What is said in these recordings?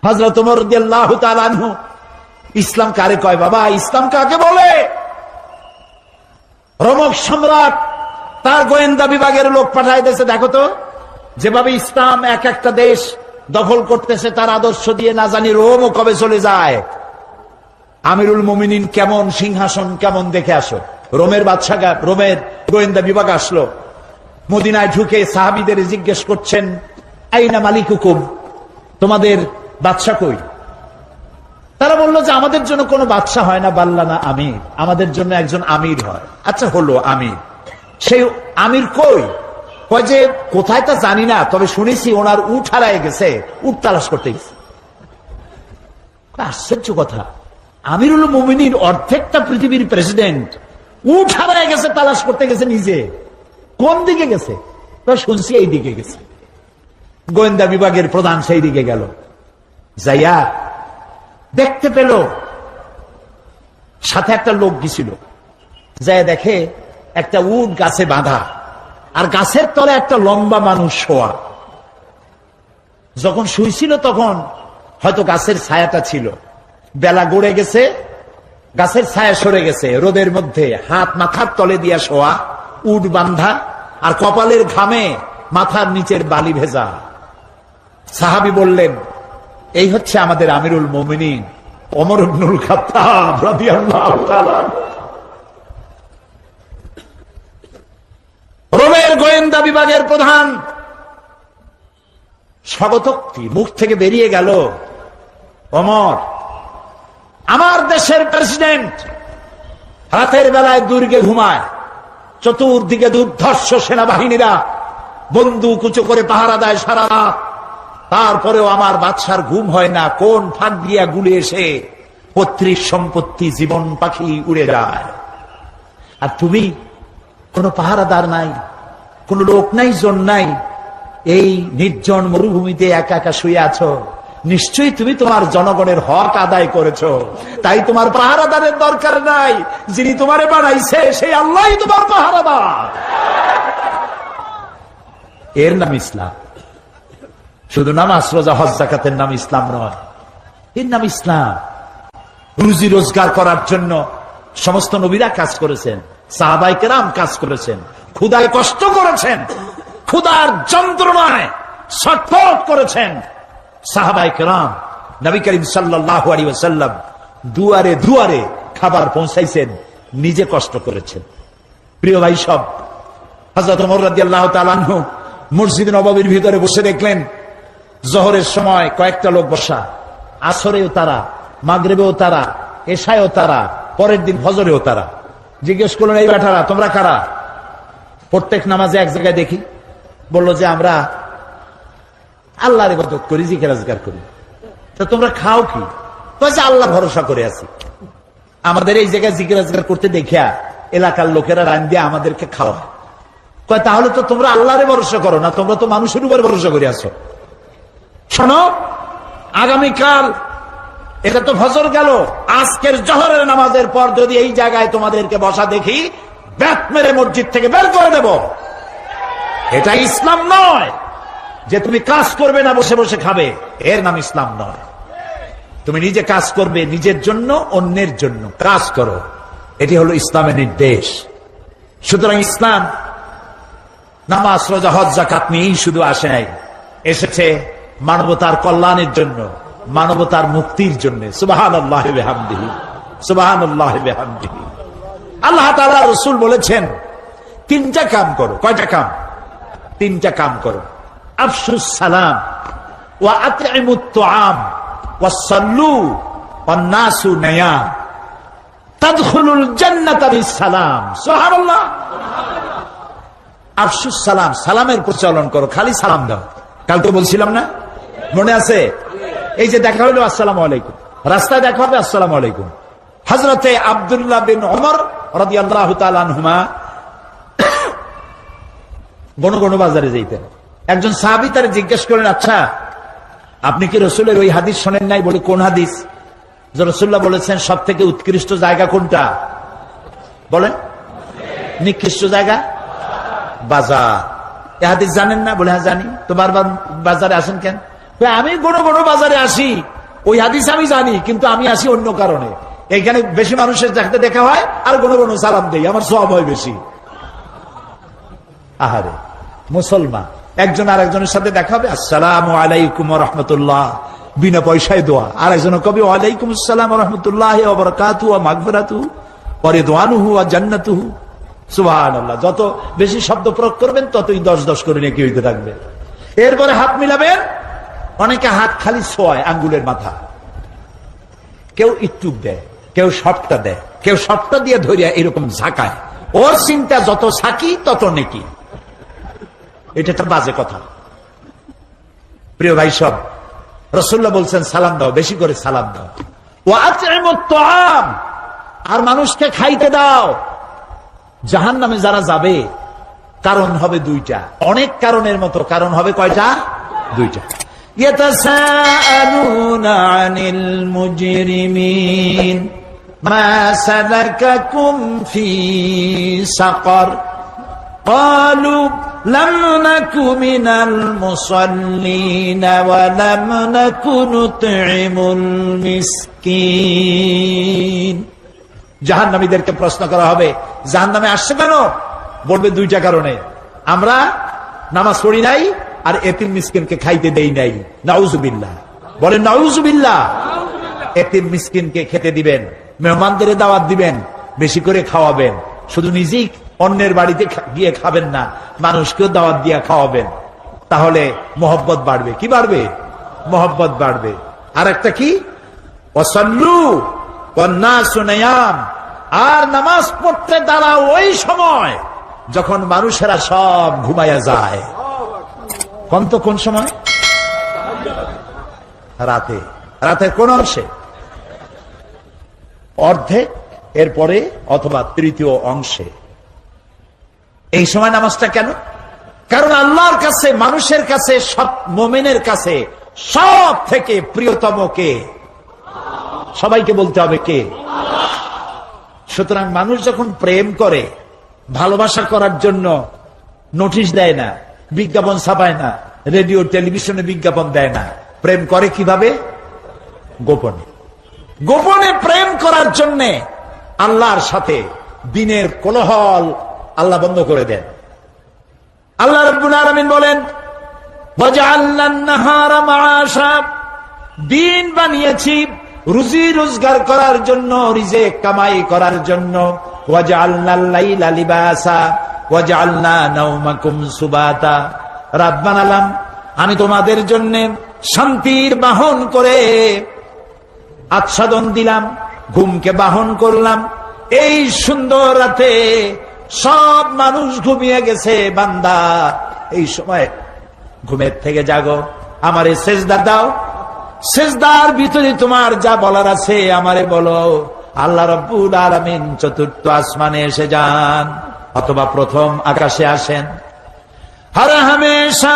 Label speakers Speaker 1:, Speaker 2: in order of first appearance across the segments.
Speaker 1: হযরত ওমর রাদিয়াল্লাহু তাআলা আনহু, ইসলাম কারে কয় বাবা, ইসলাম কাকে বলে? রোমক সম্রাট তার গোয়েন্দা বিভাগের লোক পাঠায় দিয়েছে, দেখো তো যেভাবে ইসলাম এক একটা দেশ দখল করতেছে, তার আদর্শ দিয়ে না জানি রোমও কবে চলে যায়। আমিরুল মুমিনিন কেমন, সিংহাসন কেমন, দেখে আসো। রোমের বাদশা, রোমের গোয়েন্দা বিভাগ আসলো, মদিনায় ঢুকে সাহাবীদের জিজ্ঞেস করছেন, আইনা মালিকুকুম, তোমাদের বাদশা কই? তারা বলল যে আমাদের জন্য কোনো বাদশা হয় না, বাল্লানা আমির, আমাদের জন্য একজন আমির হয়। আচ্ছা হলো আমির, সেই আমির কই? কয় যে কোথায় তা জানি না, তবে শুনেছি ওনার উট হারায় গেছে, উট তালাশ করতে গেছে। আশ্চর্য কথা, আমিরুল মুমিনিন অর্ধেকটা পৃথিবীর প্রেসিডেন্ট, উট হারায় গেছে, তালাশ করতে গেছে নিজে। কোন দিকে গেছে? শুনছি এই দিকে গেছে। গোয়েন্দা বিভাগের প্রধান সেই দিকে গেল, যাইয়া দেখতে পেল সাথে একটা লোক গেছিল, যাইয়া দেখে একটা উট গাছে বাঁধা, আর গাছের তলে একটা লম্বা মানুষ শোয়া। যখন শুইছিল তখন হয়তো গাছের ছায়াটা ছিল, বেলা গড়ে গেছে, গাছের ছায়া সরে গেছে, রোদের মধ্যে হাত মাথার তলে দিয়া শোয়া, উট বান্ধা, আর কপালের ঘামে মাথার নিচের বালি ভেজা। সাহাবী বললেন, এই হচ্ছে আমাদের আমিরুল মুমিনিন ওমর ইবনুল খাত্তাব রাদিয়াল্লাহু তাআলা। রোমের গোয়েন্দা বিভাগের প্রধান স্বগতোক্তি মুখ থেকে বেরিয়ে গেল, ওমর আমার দেশের প্রেসিডেন্ট রাতের বেলায় দুর্গে ঘুমায়, চতুর্দিকে দুর্ধর্ষ সেনাবাহিনীরা বন্দুক উঁচু করে পাহারা দেয় সারা রাত, তারপরেও আমার বাদশার ঘুম হয় না। কোন ফাঁক দিয়া গুলে এসে পৈতৃক সম্পত্তি, জীবন পাখি উড়ে যায়, আর তুমি কোন পাহারাদার নাই, কোন লোক নাই, জন নাই, এই নির্জন মরুভূমিতে একা একা শুয়ে আছো। নিশ্চয়ই তুমি তোমার জনগণের হক আদায় করেছো, তাই তোমার পাহারাদারের দরকার নাই। যিনি তোমারে বানাইছে সেই আল্লাহই তোমার পাহারাদার। এর নাম ইসলাম। শুধু নামাজ রোজা হজ যাকাতের নাম ইসলাম নয়, এর নাম ইসলাম। রুজি রোজগার করার জন্য সমস্ত নবীরা কাজ করেছেন, সাহাবায়ে কেরাম কাজ করেছেন, ক্ষুধায় কষ্ট করেছেন, ক্ষুধার যন্ত্রণায় ছটফট করেছেন সাহাবায়ে কেরাম। নবী করিম সাল্লাল্লাহু আলাইহি ওয়াসাল্লাম দুয়ারে দুয়ারে খাবার পৌঁছাইছেন, নিজে কষ্ট করেছেন। প্রিয় ভাই সব, হযরত ওমর রাদিয়াল্লাহু তাআলা আনহু মসজিদ নববীর ভিতরে বসে দেখলেন জোহরের সময় কয়েকটা লোক বসা, আসরেও তারা, মাগরিবেও তারা, এশায়ও তারা, পরের দিন ফজরেও তারা। জিজ্ঞেস করলেন, এই বেটারা তোমরা কারা? প্রত্যেক নামাজে এক জায়গায় দেখি। বলল যে আমরা আল্লাহর ইবাদত করি, জিকির আজকার করি। তো তোমরা খাও কি? কয় যে আল্লাহ ভরসা করে আছি, আমাদের এই জায়গায় জিকির আজকার করতে দেখিয়া এলাকার লোকেরা রান দিয়ে আমাদেরকে খাওয়া। কয় তাহলে তো তোমরা আল্লাহরে ভরসা করো না, তোমরা তো মানুষের উপর ভরসা করে আছো। শোনো, আগামীকাল এটা তো ফজর গেল, আজকের জোহরের নামাজের পর যদি এই জায়গায় তোমাদেরকে বসা দেখি, ব্যাট মেরে মসজিদ থেকে বের করে দেব। এটা ইসলাম নয় যে তুমি কাজ করবে না, বসে বসে খাবে, এর নাম ইসলাম নয়। তুমি নিজে কাজ করবে, নিজের জন্য, অন্যের জন্য কাজ করো, এটি হলো ইসলামের নির্দেশ। সুতরাং ইসলাম নামাজ রোজা হজ যাকাত নিয়েই শুধু আসে নাই, এসেছে মানবতার কল্যাণের জন্য, মানবতার মুক্তির জন্য। সুবহানাল্লাহি ওয়া বিহামদিহি, সুবহানাল্লাহি ওয়া বিহামদিহি। আল্লাহ তাআলা রাসূল বলেছেন তিনটা কাম করো। কয়টা কাম? তিনটা কাম করো। আফশুস সালাম ওয়া আতইমুত তুআম ওয়া সাল্লু ওয়ান নাসু নিয়াম তাদখুলুল জান্নাতা বিসসালাম। সুবহানাল্লাহ। আফশুস সালাম, সালামের প্রচলন করো, খালি সালাম দাও। কালকে বলছিলাম না, মনে আছে? এই যে দেখা হলো আসসালামু আলাইকুম, রাস্তায় দেখা হবে আসসালামু আলাইকুম। হযরতে আব্দুল্লাহ বিন ওমর রাদিয়াল্লাহু তাআলা আনহুমা গণ গণ বাজারে যাইতেন। একজন সাহাবী তারে জিজ্ঞেস করেন, আচ্ছা আপনি কি রাসূলের ওই হাদিস শোনেন নাই? বলে কোন হাদিস? যে রাসূলুল্লাহ বলেছেন সব থেকে উৎকৃষ্ট জায়গা কোনটা? বলেন। নিকৃষ্ট জায়গা বাজার। এই হাদিস জানেন না? বলে হ্যাঁ জানি। তো বারবার বাজারে আসেন কেন? আমি কোনো কোনো বাজারে আসি, ওই হাদিস আমি জানি, কিন্তু আমি আসি অন্য কারণে। এখানে বেশি মানুষের সাথে দেখা হয় আর কোনো কোনো সালাম দেই, আমার সওয়াব হয় বেশি। আহারে মুসলমান, একজন আর একজনের সাথে দেখা হবে, আসসালামু আলাইকুম ওয়া রাহমাতুল্লাহ, বিনা পয়সায় দোয়া। আর একজন কবি ওয়ালাইকুম আসসালাম ওয়া রাহমাতুল্লাহি ওয়া বারাকাতুহু ওয়া মাগফিরাতুহু ওয়া রিদওয়ানুহু ওয়া জান্নাতুহু। সুবহানাল্লাহ। যত বেশি শব্দ প্রয়োগ করবেন ততই 10-10 করে নেকি হইতে থাকবে। এরপরে হাত মিলাবেন। অনেকে হাত খালি ছোঁয় আঙ্গুলের মাথা, কেউ একটু দেয়, কেউ সবটা দেয়, কেউ সবটা দিয়ে ধরিয়া এরকম ঝাঁকায়। ওর চিন্তা যত ছাকি তত নেকি। এটা একটা বাজে কথা। প্রিয় ভাই সব, রাসূলুল্লাহ বলছেন সালাম দাও, বেশি করে সালাম দাও। ওয়া আত'ইমুত তাআম, আর মানুষকে খাইতে দাও। জাহান্নামে যারা যাবে কারণ হবে দুইটা, অনেক কারণের মতো কারণ হবে কয়টা? দুইটা। ইয়াতাসাআলুনা আনিল মুজরিমিন মা সালাকাকুম ফি সাকার ক্বালু লাম নাকু মিনাল মুসাল্লিন ওয়া লাম নাকু নুত'ইমুল মিসকিন। জাহান্নামীদেরকে প্রশ্ন করা হবে, জাহান্নামে আসছে কেন? বলবে দুইটা কারণে, আমরা নামাজ পড়ি নাই আর এতিম মিসকিনকে খাইতে দেই নাই। নাউজুবিল্লাহ, বলেন নাউজুবিল্লাহ। এতিম মিসকিনকে খেতে দিবেন, মেহমানদের দাওয়াত দিবেন, বেশি করে খাওয়াবেন। শুধু নিজেই অন্যের বাড়িতে গিয়ে খাবেন না, মানুষকেও দাওয়াত দিয়ে খাওয়াবেন। তাহলে মহব্বত বাড়বে। কি বাড়বে? মহব্বত বাড়বে। আর একটা কি? ওয়াসাল্লু ওয়ান্নাসু নিয়াম, আর নামাজ পড়তে দাঁড়াও ওই সময় যখন মানুষেরা সব ঘুমায়া যায়। কোন সময়? রাতে। রাতের কোন অংশে? অর্ধেক, এরপরে অথবা তৃতীয় অংশে। এই সময় নামাজটা কেন? কারণ আল্লাহর কাছে, মানুষের কাছে, সব মুমিনের কাছে সব থেকে প্রিয়তম কে? সবাইকে বলতে হবে কে? সুতরাং মানুষ যখন প্রেম করে, ভালোবাসা করার জন্য নোটিশ দেয় না, বিজ্ঞাপন ছাপায় না, রেডিও টেলিভিশনে বিজ্ঞাপন দেয় না। প্রেম করে কিভাবে? গোপনে। গোপনে প্রেম করার জন্য আল্লাহর সাথে দিনের কোলাহল আল্লাহ বন্ধ করে দেন। আল্লাহ রাব্বুল আলামিন বলেন, ওয়াজআলনান নাহারা মাআশা, দিন বানিয়েছি রুজি রোজগার করার জন্য, রিজিক কামাই করার জন্য। ওয়াজআলনাল লাইলা লিবাসা ওয়াজআলনা নাওমাকুম সুবাতা, রাত বানালাম আমি তোমাদের জন্য শান্তির বাহন করে, আচ্ছাদন দিলাম, ঘুমকে বাহন করলাম। এই সুন্দর রাতে সব মানুষ ঘুমিয়ে গেছে, বান্দা এই সময় ঘুমের থেকে জাগো, আমারে সেজদা দাও, সেজদার ভিতরে তোমার যা বলার আছে আমারে বলো। আল্লাহ রাব্বুল আলামিন চতুর্থ আসমানে এসে যান অথবা প্রথম আকাশে আসেন। हर हमेशा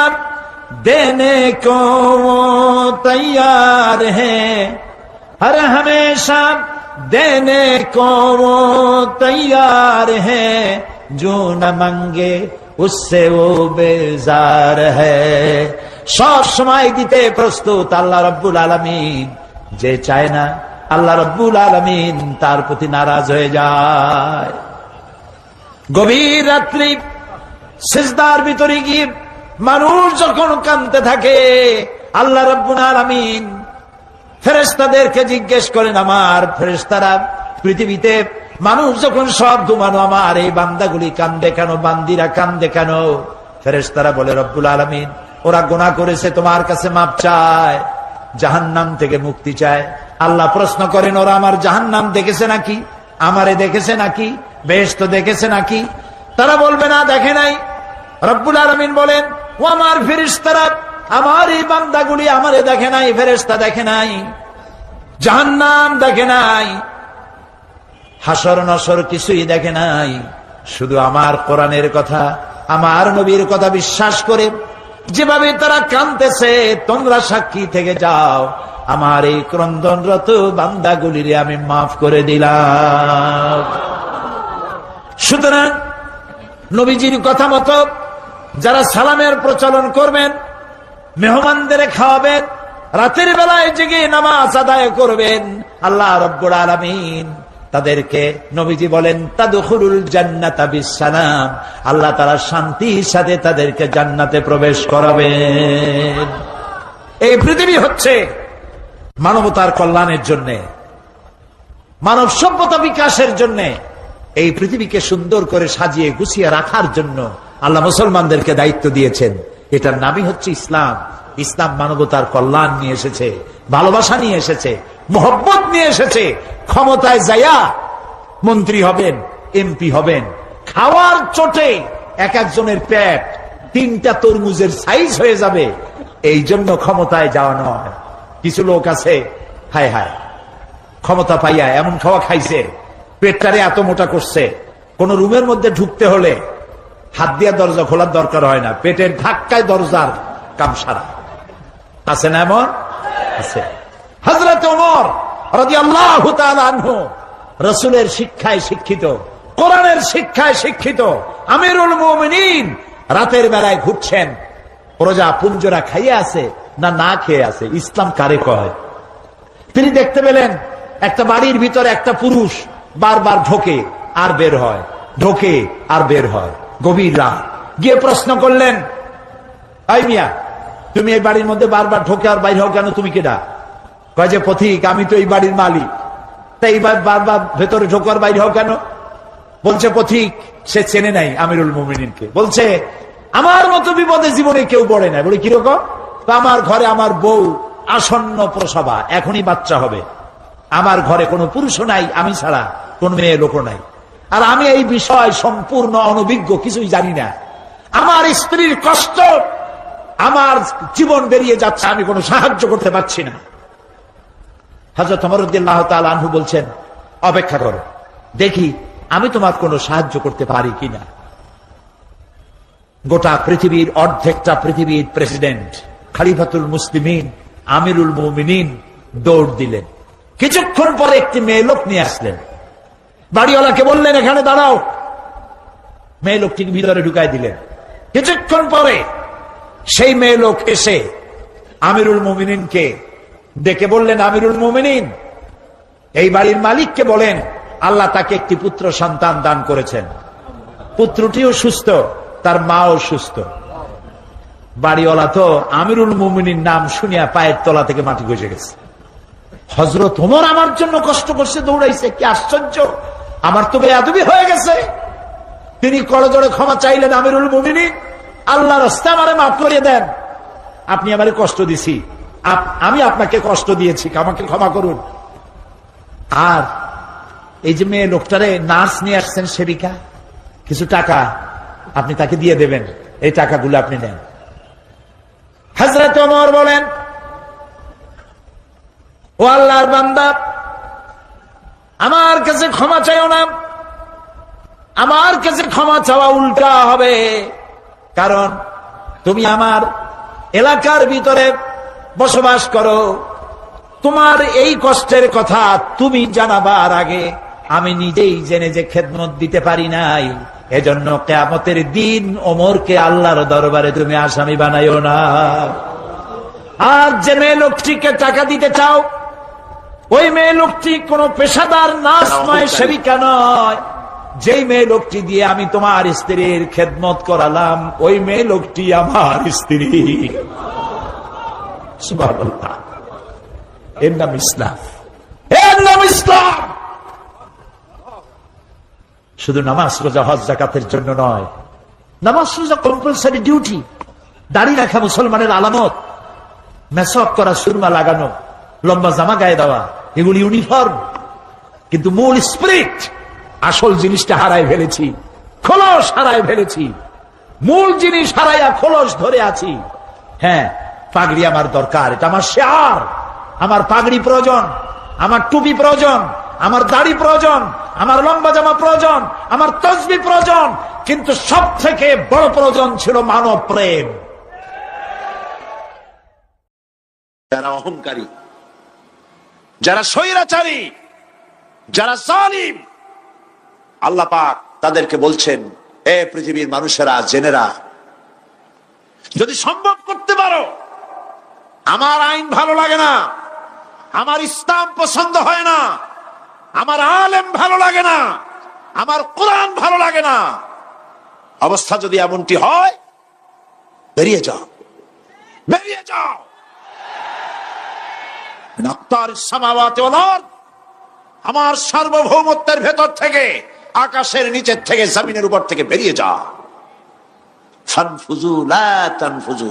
Speaker 1: देने को तैयार है, हर हमेशा देने को तैयार है, जो न मांगे उससे वो बेजार है। সব সময় দিতে প্রস্তুত আল্লাহ রাব্বুল আলামিন। যে চায় না আল্লাহ রাব্বুল আলামিন তার প্রতি নারাজ হয়ে যায়। গভীর রাত্রি সিজদার ভিতরে গিয়ে মানুষ যখন কাঁদতে থাকে, আল্লাহ রাব্বুল আলামিন ফেরেশতাদেরকে জিজ্ঞেস করেন, আমার ফেরেশতারা পৃথিবীতে মানুষ যখন সব ঘুমানো, আমার এই বান্দাগুলি কান্দে কেন, বান্দিরা কান্দে কেন? ফেরেশতারা বলে, রব্বুল আলামিন ওরা গুনাহ করেছে, তোমার কাছে মাপ চায়, জাহান্নাম থেকে মুক্তি চায়। আল্লাহ প্রশ্ন করেন, ওরা আমার জাহান্নাম দেখেছে নাকি, আমারে দেখেছে নাকি, বেহেশত দেখেছে নাকি? তারা বলবে না, দেখে নাই। রব্বুল আলামিন বলেন, ও আমার ফেরেশতারা, আমার এই বান্দাগুলি আমারে দেখে নাই, ফেরেশতা দেখে নাই, জাহান্নাম দেখে নাই, হাসর নসর কিছুই দেখে নাই, শুধু আমার কোরআনের কথা, আমার নবীর কথা বিশ্বাস করে যেভাবে তারা কাঁদতেছে, তোমরা সাক্ষী থেকে যাও, আমার এই ক্রন্দনরত বান্দাগুলিরে আমি মাফ করে দিলাম। সুতরাং নবীজির কথা মতো যারা সালামের প্রচলন করবেন, মেহমানদের খাওয়াবেন, রাতের বেলায় জেগে নামাজ আদায় করবেন, আল্লাহ রাব্বুল আলামিন তাদেরকে, নবীজি বলেন, তাদখুলুল জান্নাতা বিসসালাম, আল্লাহ তাআলা শান্তির সাথে তাদেরকে জান্নাতে প্রবেশ করাবেন। এই পৃথিবী হচ্ছে মানবতার কল্যাণের জন্য, মানব সভ্যতা বিকাশের জন্য, এই পৃথিবীকে সুন্দর করে সাজিয়ে গুছিয়ে রাখার জন্য আল্লাহ মুসলমানদেরকে দায়িত্ব দিয়েছেন। এটার নামই হচ্ছে ইসলাম। ইসলাম মানবতার কল্যাণ নিয়ে এসেছে, ভালোবাসা নিয়ে এসেছে, মোহব্বত নিয়ে এসেছে। ক্ষমতায় যাইয়া মন্ত্রী হবেন, এমপি হবেন, খাওয়ার চোটে এক একজনের পেট 3টা তরমুজের সাইজ হয়ে যাবে, এই জন্য ক্ষমতায় যাওয়া নয়। কিছু লোক আছে, হায় হায়, ক্ষমতা পাইয়া এমন খাওয়া খাইছে, পেটটারে এত মোটা করছে, কোন রুমের মধ্যে ঢুকতে হলে হাত দিয়া দরজা খোলার দরকার হয় না, পেটের ধাক্কায় দরজার কাম সারা। আছে না এমন? আছে। হযরত ওমর রাদিয়াল্লাহু তাআলা আনহু রাসূলের শিক্ষায় শিক্ষিত, কোরআনের শিক্ষায় শিক্ষিত আমিরুল মুমিনিন, রাতের বেলায় ঘুরছেন, প্রজা পুঞ্জরা খাইয়ে আছে না না খেয়ে আছে, ইসলাম কারে কয়? তিনি দেখতে পেলেন একটা বাড়ির ভিতরে একটা পুরুষ বারবার ঢোকে আর বের হয়, ঢোকে আর বের হয়। গভীর রাত, গিয়ে প্রশ্ন করলেন, আই মিয়া, তুমি এই বাড়ির মধ্যে বারবার ঢোকে আর বাইর হও কেন? তুমি কেডা? কয় যে পথিক, আমি তো এই বাড়ির মালিক, তাই বারবার ভেতরে ঢোকে আর বাইর হও কেন? বলছে পথিক সে চেনে নাই আমিরুল মুমিনিনকে। বলছে আমার মতো বিপদে জীবনে কেউ পড়ে নাই। বলে কিরকম? আমার ঘরে আমার বউ আসন্ন প্রসবা, এখনই বাচ্চা হবে, আমার ঘরে কোনো পুরুষও নাই, আমি ছাড়া কোন মেয়ে লোক নাই, আর আমি এই বিষয় সম্পূর্ণ অনভিজ্ঞ, কিছুই জানি না। আমার স্ত্রীর কষ্ট, আমার জীবন বেরিয়ে যাচ্ছে, আমি কোনো সাহায্য করতে পারছি না। হযরত ওমর রাদিয়াল্লাহু তাআলা আনহু বলছেন, অপেক্ষা করো, দেখি আমি তোমার কোনো সাহায্য করতে পারি কিনা। গোটা পৃথিবীর অর্ধেকটা পৃথিবীর প্রেসিডেন্ট, খলিফাতুল মুসলিমিন, আমিরুল মুমিনিন দৌড় দিলেন। কিছুক্ষণ পরে একটি মেয়ে লোক নিয়ে আসলেন, বাড়িওয়ালাকে বললেন এখানে দাঁড়াও, মেয়ে লোকটিকে ভিতরে ঢুকাই দিলেন। কিছুক্ষণ পরে সেই মেয়ে লোক এসে আমিরুল মুমিনিনকে ডেকে বললেন, আমিরুল মুমিনিন, এই বাড়ির মালিককে বলেন আল্লাহ তাকে একটি পুত্র সন্তান দান করেছেন, পুত্রটিও সুস্থ, তার মাও সুস্থ। বাড়িওয়ালা তো আমিরুল মুমিনিন নাম শুনিয়া পায়ের তলা থেকে মাটি গজে গেছে। হযরত ওমর আমার জন্য কষ্ট করছে, দৌড়াইছে, কি আশ্চর্য, আমার তো বেয়াদবি হয়ে গেছে। তিনি করজোড়ে ক্ষমা চাইলেন, আমিরুল মুমিনিন, আল্লাহর রাস্তায় আমারে মাফ করে দেন, আপনি আমারে কষ্ট দিছি, আমি আপনাকে কষ্ট দিয়েছি, আমাকে ক্ষমা করুন। আর এই যে মেয়ে লোকটারে নার্স নিয়ে আসছেন, সেবিকা, কিছু টাকা আপনি তাকে দিয়ে দেবেন, এই টাকাগুলো আপনি নেন। হযরত ওমর বলেন, ও আল্লাহর বান্দা, আমার কাছে ক্ষমা চাইও না, আমার কাছে ক্ষমা চাওয়া উল্টা হবে, কারণ তুমি আমার এলাকার ভিতরে বসবাস করো, তোমার এই কষ্টের কথা তুমি জানাবার আগে আমি নিজেই জেনে যে খেদমত দিতে পারি নাই, এজন্য কিয়ামতের দিন ওমরকে আল্লাহর দরবারে তুমি আসামি বানাইও না। আর যে মেয়ে লোকটিকে টাকা দিতে চাও, ওই মেয়ে লোকটি কোন পেশাদার নার্স নয়, সেবিকা নয়, যেই মেয়ে লোকটি দিয়ে আমি তোমার স্ত্রীর খেদমত করালাম, ওই মেয়ে লোকটি আমার স্ত্রী। সুবহানাল্লাহ, এর নাম ইসলাম, এর নাম ইসলাম। শুধু নামাজ রোজা হজ যাকাতের জন্য নয়, নামাজ রোজা কম্পালসারি ডিউটি, দাড়ি রাখা মুসলমানের আলামত, মেসওয়াক করা, সুরমা লাগানো, লম্বা জামা গায়ে দেওয়া, এগুলি ইউনিফর্ম। কিন্তু মূল স্পিরিট, আসল জিনিসটা হারাই ফেলেছি, খোলস হারাই ফেলেছি, মূল জিনিস হারাইয়া খোলস ধরে আছি। হ্যাঁ, পাগড়ি আমার দরকার, এটা আমার শিয়ার, আমার পাগড়ি প্রয়োজন, আমার টুপি প্রয়োজন, আমার দাড়ি প্রয়োজন, আমার লম্বা জামা প্রয়োজন, আমার তসবিহ প্রয়োজন, কিন্তু সব থেকে বড় প্রয়োজন ছিল মানব প্রেম।
Speaker 2: যারা অহংকারী, যারা স্বৈরাচারী, যারা জালিম, আল্লাহ পাক তাদেরকে বলছেন, এ পৃথিবীর মানুষেরা, জেনেরা, যদি সম্ভব করতে পারো আমার আইন ভালো লাগে না, আমার ইসলাম পছন্দ হয় না, আমার আলেম ভালো লাগে না, আমার কোরআন ভালো লাগে না, অবস্থা যদি এমনটি হয়, বেরিয়ে যাও, বেরিয়ে যাও। আমার সার্বভৌমত্বের ভেতর থেকে, আকাশের নিচের থেকে, জমিনের উপর থেকে বেরিয়ে যাও। ফানফুজু লা তানফুজু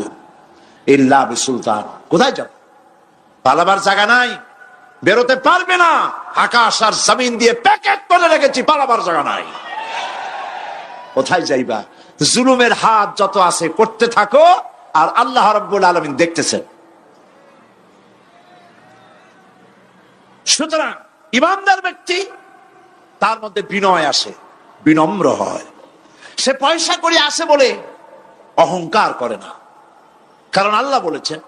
Speaker 2: ইল্লা বিসুলতান। কোথায় যাব? পালাবার জায়গা নাই, বেরোতে পারবে না। আকাশ আর জমিন দিয়ে প্যাকেট করে রেখেছি, পালাবার জায়গা নাই। কোথায় যাইবা? জুলুমের হাত যত আছে করতে থাকো, আর আল্লাহ রাব্বুল আলামিন দেখতেছেন। সুতরাং ইমানদার ব্যক্তি, তার মধ্যে বিনয় আসে, বিনম্র হয়। সে পয়সা করে আসে বলে অহংকার করে না, কারণ আল্লাহ বলেছেন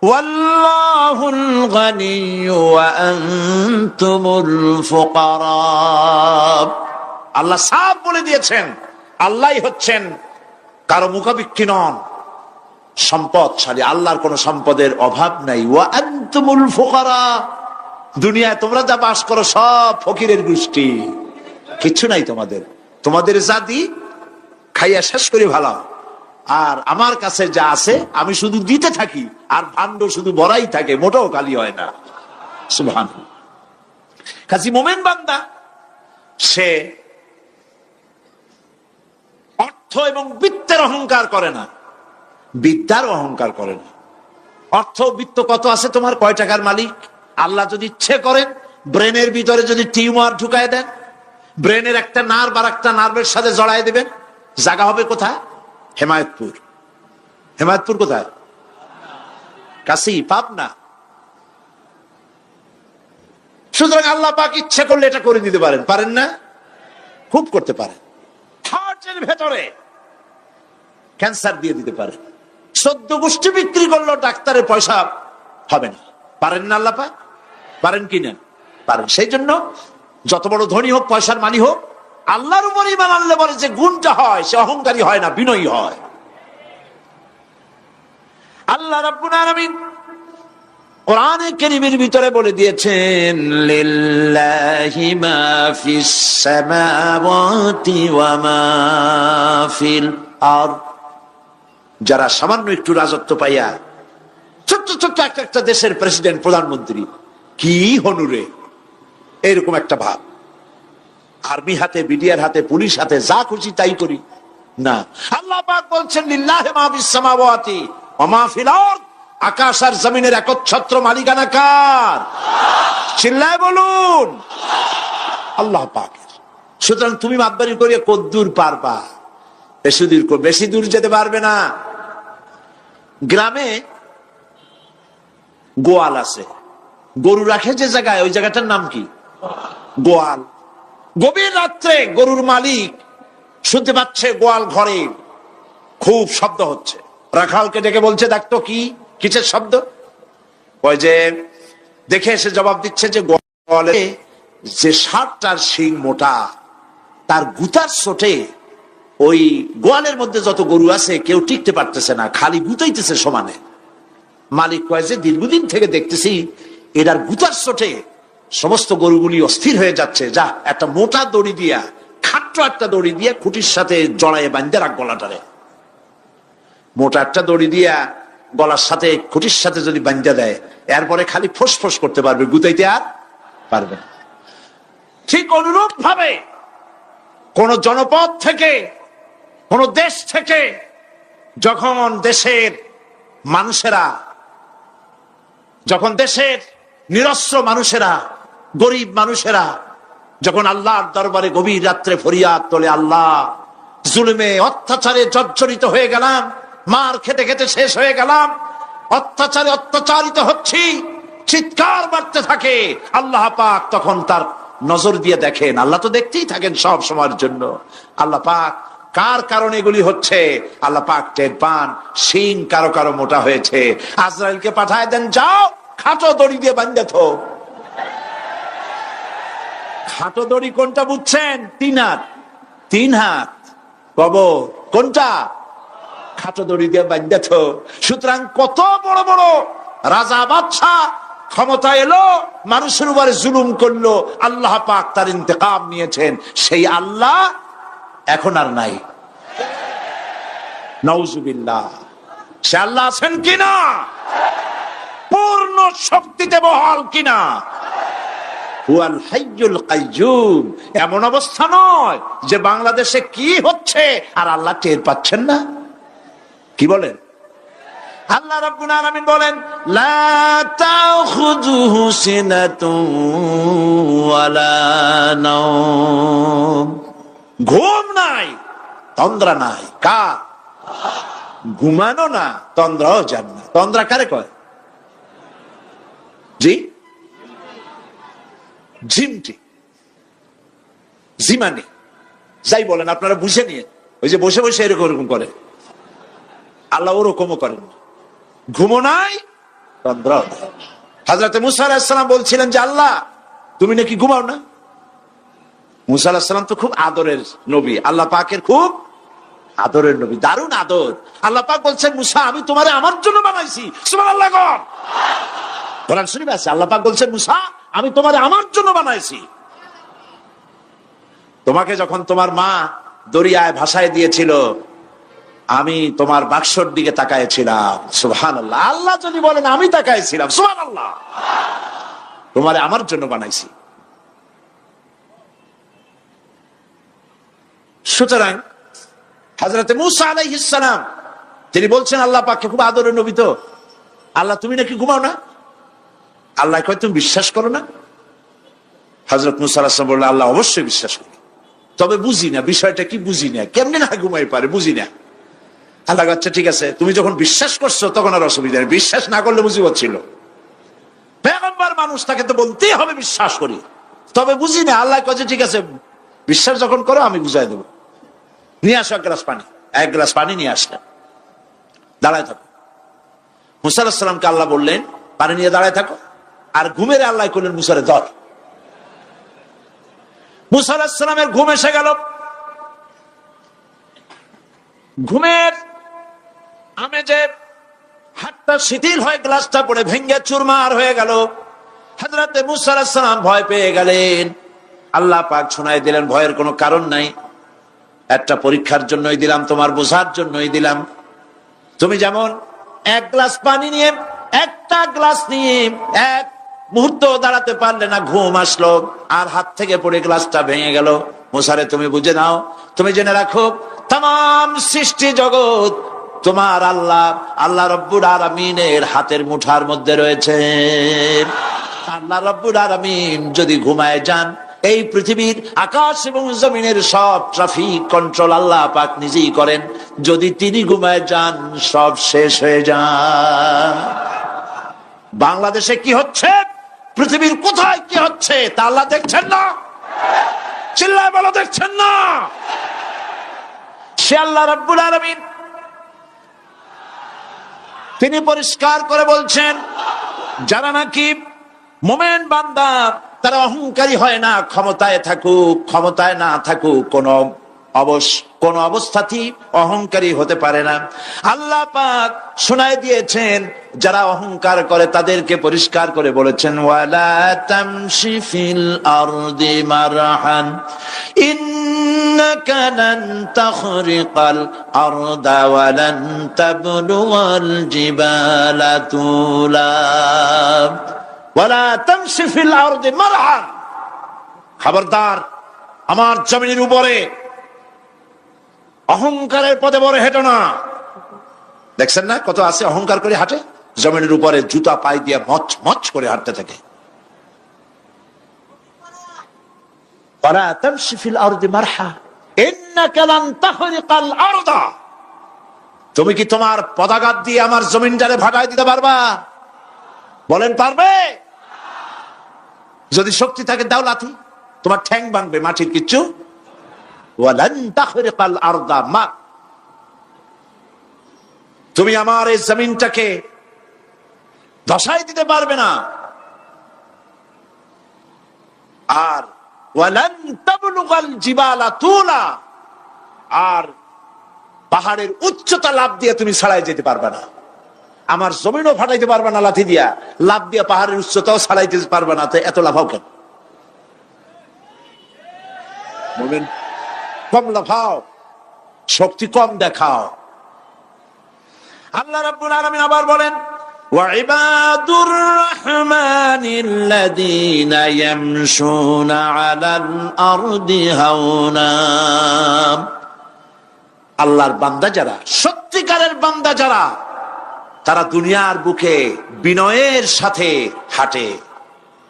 Speaker 2: ওয়াল্লাহুল গানিয়্যু ওয়া আনতুমুল ফুকারা। আল্লাহ সাফ বলে দিয়েছেন, আল্লাহই হচ্ছেন, কারো মুখাপেক্ষী নন, সম্পদশালী। আল্লাহর কোন সম্পদের অভাব নাই। ওয়া আনতুমুল ফুকারা, দুনিয়ায় তোমরা যা বাস করো সব ফকিরের গোষ্ঠী, কিচ্ছু নাই তোমাদের। তোমাদের জাতি খাইয়া শেষ করে ভালো, আর আমার কাছে যা আছে আমি শুধু দিতে থাকি, আর ভাণ্ড শুধু ভরাই থাকে, মোটেও খালি হয় না। সুবহানাল্লাহ। কাজী মোমেন বান্দা সে অর্থ এবং বিত্তের অহংকার করে না, বিদ্যার অহংকার করে না। অর্থ বিত্ত কত আছে তোমার, কয় টাকার মালিক? আল্লাহ যদি ইচ্ছে করেন, ব্রেনের ভিতরে যদি টিউমার ঢুকায় দেন, ব্রেনের একটা নার্ভ আর একটা নার্ভের সাথে জড়ায় দেবেন, জায়গা হবে কোথায়? হেমায়তপুর। হেমায়তপুর কোথায়? কাছেই, পাবনা। সুতরাং আল্লাহ পাক ইচ্ছে করলে এটা করে দিতে পারেন, পারেন না? খুব করতে পারেন। হার্টের ভেতরে ক্যান্সার দিয়ে দিতে পারেন। 14 গোষ্ঠী বিক্রি করলেও ডাক্তারের পয়সা হবে না, পারেন না আল্লাহ পাক? পারেন কিনা? পারেন। সেই জন্য যত বড় ধনী হোক, পয়সার মালিক হোক, আল্লাহর উপর ঈমান আনলে বলে যে গুণটা হয়, সে অহংকারী হয় না, বিনয়ী হয়। আল্লাহ রাব্বুল আলামিন কোরআনে কারীমের ভিতরে বলে দিয়েছেন, লিল্লাহি মা ফিস সামাওয়াতি ওয়া মা ফিল আরদ। যারা সামান্য একটু রাজত্ব পাইয়া, ছোট্ট ছোট্ট একটা দেশের প্রেসিডেন্ট, প্রধানমন্ত্রী, কি হনুরে, এরকম একটা ভাব। আর্মি হাতে, বিডিআর হাতে, পুলিশ হাতে, যা খুশি তাই করি না। আল্লাহ পাক বলছেন, লিল্লাহি মা ফিস সামাওয়াতি ওয়া মা ফিল আরদ। আকাশ আর জমিনের একচ্ছত্র মালিকানা কার? চিল্লায় বলুন, আল্লাহ পাকের। সুতরাং তুমি মাতবারি করিয়া কদ্দূর পারবা? বেশি দূর যেতে পারবে না। গ্রামে গোয়াল আছে, গরু রাখে যে জায়গায়, ওই জায়গাটার নাম কি? গোয়াল। গভীর রাত্রে গরুর মালিক শুনতে পাচ্ছে গোয়াল ঘরে খুব শব্দ হচ্ছে। রাখালকে ডেকে বলছে, দেখতো কি, কিসের শব্দ? ওই যে দেখে এসে জবাব দিচ্ছে যে গোয়ালে যে 7টার শিং মোটা, তার গুতার চোটে ওই গোয়ালের মধ্যে যত গরু আছে কেউ টিকতে পারতেছে না, খালি গুতাইতেছে সমানে। মালিক কয় যে দীর্ঘদিন থেকে দেখতেছি এটার গুতার চোটে সমস্ত গরুগুলি অস্থির হয়ে যাচ্ছে, যা একটা মোটা দড়ি দিয়া, খাট্ট একটা দড়ি দিয়া খুঁটির সাথে জড়াইয়ে বাঁধতে রাখ গলাটারে। মোটা একটা দড়ি দিয়া গলার সাথে, খুঁটির সাথে যদি বাঁধতে দেয়, এরপরে খালি ফোঁস করতে পারবে, গুতাইতে আর পারবে না। ঠিক অনুরূপ ভাবে কোন জনপদ থেকে, কোন দেশ থেকে যখন দেশের মানুষেরা, যখন দেশের নিরস্ত্র মানুষেরা, গরিব মানুষেরা যখন আল্লাহর দরবারে গভীর রাত্রে ফরিয়াদ তোলে, আল্লাহ, জুলুমে অত্যাচারে জর্জরিত হয়ে গেলাম, মার খেতে খেতে শেষ হয়ে গেলাম, অত্যাচারে অত্যাচারিত হচ্ছি, চিৎকার মারতে থাকে, আল্লাহ পাক তখন তার নজর দিয়ে দেখেন। আল্লাহ তো দেখতেই থাকেন সব সময়ের জন্য। আল্লাহ পাক কার কারণে এগুলি হচ্ছে, আল্লাহ পাক টের পান। শিং কারো কারো মোটা হয়েছে, আজরাইলকে পাঠায় দেন, যাও খাটো দড়ি দিয়ে বাঁধে থো। খাটো দড়ি কোনটা বুঝছেন? 3 হাত। 3 হাত কবর কোনটা? খাটো দড়ি দিয়ে বাঁধে থো। সুতরাং কত বড় বড় রাজা বাদশাহ ক্ষমতা এলো, মানুষের উপরে জুলুম করলো, আল্লাহ পাক তার ইন্তেকাম নিয়েছেন। সেই আল্লাহ এখন আর নাই। নাউজুবিল্লাহ। সে আল্লাহ আছেন কিনা? পূর্ণ শক্তিতে বহাল কিনা? হুয়াল হাইয়ুল কাইয়্যুম। এমন অবস্থা নয় যে বাংলাদেশে কি হচ্ছে আর আল্লাহ টের পাচ্ছেন না। কি বলেন? আল্লাহ রাব্বুল আলামিন বলেন, লা তাখুযুহু সিনাতুন ওয়ালা নাওম। ঘুম নাই, তন্দ্রা নাই। কার? ঘুমানো না, তন্দ্রাও যান না। তন্দ্রা কারে কয়? জি, ঝিমটি, জিমানি, যাই বলেন আপনারা বুঝে নিয়ে। ওই যে বসে বসে এরকম করে, আল্লাহ ওরকমও করেন। ঘুমো নাই, তন্দ্রাও নাই। হযরত মুসা আলাইহিস সালাম বলছিলেন যে আল্লাহ তুমি নাকি ঘুমাও না। মুসা আলাইহিস সালাম তো খুব আদরের নবী, আল্লাহ পাকের খুব আদরের নবী, দারুণ আদর। আল্লাহ পাক বলছেন, মুসা আমি তোমারে আমার জন্য বানাইছি। সুবহানাল্লাহ। কোরআন শরীফে আছে, আল্লাহ পাক বলছেন, মুসা আমি তোমারে আমার জন্য বানাইছি। তোমাকে যখন তোমার মা দরিয়ায় ভাসায় দিয়েছিল, আমি তোমার বাক্সর দিকে তাকাইছিলাম। সুবহানাল্লাহ। আল্লাহ যদি বলেন আমি তাকাইছিলাম, সুবহানাল্লাহ। তোমারে আমার জন্য বানাইছি। সুতরাং হযরত মুসা আলাইহিস সালাম তিনি বলছেন আল্লাহ পাককে খুব আদরের নবী, তো আল্লাহ তুমি নাকি ঘুমাও না। আল্লাহ কয় তুমি বিশ্বাস করো না। হযরত মুসা আলাইহিস সালাম বললেন, আল্লাহ অবশ্যই বিশ্বাস করি, তবে বুঝি না বিষয়টা কি, বুঝি না কেমনে না ঘুমাই পারে, বুঝি না। আল্লাহ আচ্ছা ঠিক আছে, তুমি যখন বিশ্বাস করছো তখন আর অসুবিধা নেই, বিশ্বাস না করলে মুসিবত ছিল। পয়গম্বর মানুষ, তাকে তো বলতেই হবে বিশ্বাস করি, তবে বুঝি না। আল্লাহ কয় ঠিক আছে, বিশ্বাস যখন করো আমি বুঝাই দেবো। নিয়ে আসো এক গ্লাস পানি। এক গ্লাস পানি নিয়ে আসলেন, দাঁড়ায় থাকো। মুসা আলাইহিস সালামকে আল্লাহ বললেন পানি নিয়ে দাঁড়ায় থাকো, আর ঘুমের আল্লাহ করলেন মুসারে ধর। মুসা আলাইহিস সালামের ঘুম এসে গেল। ঘুমের আমেজে হাতটা শিথিল হয়ে গ্লাসটা পড়ে ভেঙ্গে চুরমার হয়ে গেল। হযরত মুসা আলাইহিস সালাম ভয় পেয়ে গেলেন। আল্লাহ পাক শোনায় দিলেন, ভয়ের কোনো কারণ নাই, একটা পরীক্ষার জন্যই দিলাম, তোমার বোঝার জন্যই দিলাম। তুমি যেমন এক গ্লাস পানি নিয়ে, একটা গ্লাস নিয়ে এক মুহূর্ত দাঁড়াতে পারলে না, ঘুম আসলো আর হাত থেকে পড়ে গ্লাসটা ভেঙে গেল। মুসারে তুমি বুঝে নাও, তুমি জেনে রাখো, তাম সৃষ্টি জগৎ তোমার আল্লাহ, আল্লাহ রব্বুল আলামিনের হাতের মুঠার মধ্যে রয়েছে। আল্লাহ রব্বুল আলামিন যদি ঘুমায় যান, এই পৃথিবীর আকাশ এবং জমিনের সব ট্রাফিক কন্ট্রোল আল্লাহ পাক নিজেই করেন। যদি তিনি ঘুমায় যান, সব শেষ হয়ে যান। বাংলাদেশে কি হচ্ছে, পৃথিবীর কোথায় কি হচ্ছে তা আল্লাহ দেখছেন না? চিল্লায় বলো, দেখছেন না? সে আল্লাহ রাব্বুল আলামিন তিনি পরিষ্কার করে বলছেন, যারা নাকি মুমিন বান্দা তারা অহংকারী হয় না, ক্ষমতায় থাকুক ক্ষমতায় না থাকুক, কোন অবস্থাতেই অহংকারী হতে পারে না। আল্লাহ পাক শোনায় দিয়েছেন, যারা অহংকার করে তাদেরকে পরিষ্কার করে বলেছেন, ওয়ালা তামশি ফিল আরদি মারহান ইন্নাকা লান তাখরিকাল আরদা ওয়া লান তাবলুগাল জিবালা তুলা ওয়ালা তামশি ফিল আরদি মারহান। খবরদার, আমার জমিনের উপরে অহংকারের পথে বড় হেঁটো না। দেখছেন না কত আছে অহংকার করে হাঁটে, জমিনের উপরে জুতা পায়ে দিয়ে মচ মচ করে হাঁটতে থাকে। ওয়ালা তামশি ফিল আরদি মারহা ইন্নাকা লান তাখরিকাল আরদা। তুমি কি তোমার পদাঘাত দিয়ে আমার জমিনটারে ভাগায় দিতে পারবা? বলেন পারবে? যদি শক্তি থাকে দাও লাথি, তোমার ঠ্যাং ভাঙবে, মাটির কিচ্ছু। ওয়ালান তাখরিকাল আরদা মা, তুমি আমার এই জমিনটাকে ধসাই দিতে পারবে না। আর ওয়ালান তাবলুগাল জিবালা তুলা, আর পাহাড়ের উচ্চতা লাফ দিয়ে তুমি ছাড়াই যেতে পারবে না। আমার জমিনও ফাটাইতে পারবে না লাথি দিয়া, লাভ দিয়া পাহাড়ের উচ্চতাও ছাড়াইতে পারবে না, তো এত লাফাও কেন? মুমিন কম লাফাও, শক্তি কম দেখাও। আল্লাহ রাব্বুল আলামিন আবার বলেন, ওয়াইবাদুর রাহমানিল্লাযীনা ইয়ামশুনা আলাল আরদি হাওনা। আল্লাহর বান্দা যারা, সত্যিকারের বান্দা যারা, তারা দুনিয়ার বুকে বিনয়ের সাথে হাঁটে,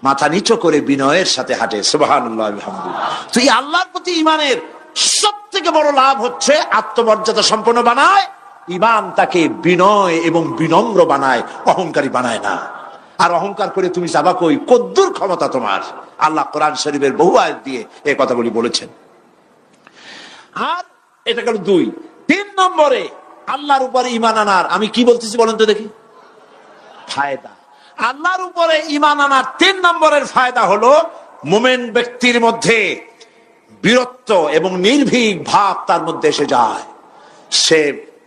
Speaker 2: মাথা নিচু করে বিনয়ের সাথে হাঁটে। সুবহানাল্লাহ, আলহামদুলিল্লাহ। তো এই আল্লাহর প্রতি ঈমানের সবথেকে বড় লাভ হচ্ছে আত্মমর্যাদা সম্পন্ন বানায়। ঈমান তাকে বিনয় এবং বিনম্র বানায়, অহংকারী বানায় না। আর অহংকার করে তুমি যাবা কই? কদ্দুর ক্ষমতা তোমার? আল্লাহ কোরআন শরীফের বহু আয়াত দিয়ে এই কথাগুলি বলেছেন। আর এটা গেল 2। 3 নম্বরে আল্লাহর উপরে ঈমান আনার, আমি কি বলতেছি বলেন তো দেখি, ফায়দা। আল্লাহর উপরে ঈমান আনার 3 নম্বরের ফায়দা হলো মুমিন ব্যক্তির মধ্যে বীরত্ব এবং নির্ভীক ভাব তার মধ্যে এসে যায়। সে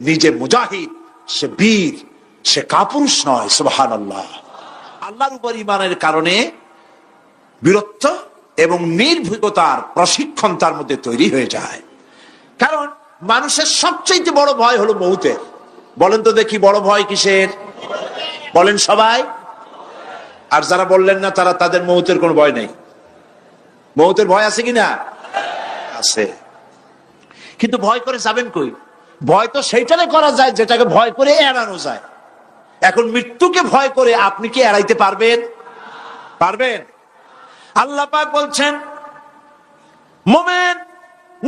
Speaker 2: নিজে মুজাহিদ, সে বীর, সে কাপুরুষ নয়। সুবহানাল্লাহ। আল্লাহর উপর ঈমানের কারণে বীরত্ব এবং নির্ভীকতার প্রশিক্ষণ তার মধ্যে তৈরি হয়ে যায়। কারণ মানুষের সবচেয়ে বড় ভয় হলো মৌতের। বলেন তো দেখি, বড় ভয় কিসের? বলেন সবাই। আর যারা বললেন না, তারা, তাদের মৌতের কোনো ভয় নেই। মৌতের ভয় আছে কিনা? আছে। কিন্তু ভয় করে যাবেন কই? ভয় তো সেইটারে করা যায় যেটাকে ভয় করে এড়ানো যায়। এখন মৃত্যুকে ভয় করে আপনি কি এড়াইতে পারবেন? পারবেন? আল্লাহ পাক বলছেন, মুমিন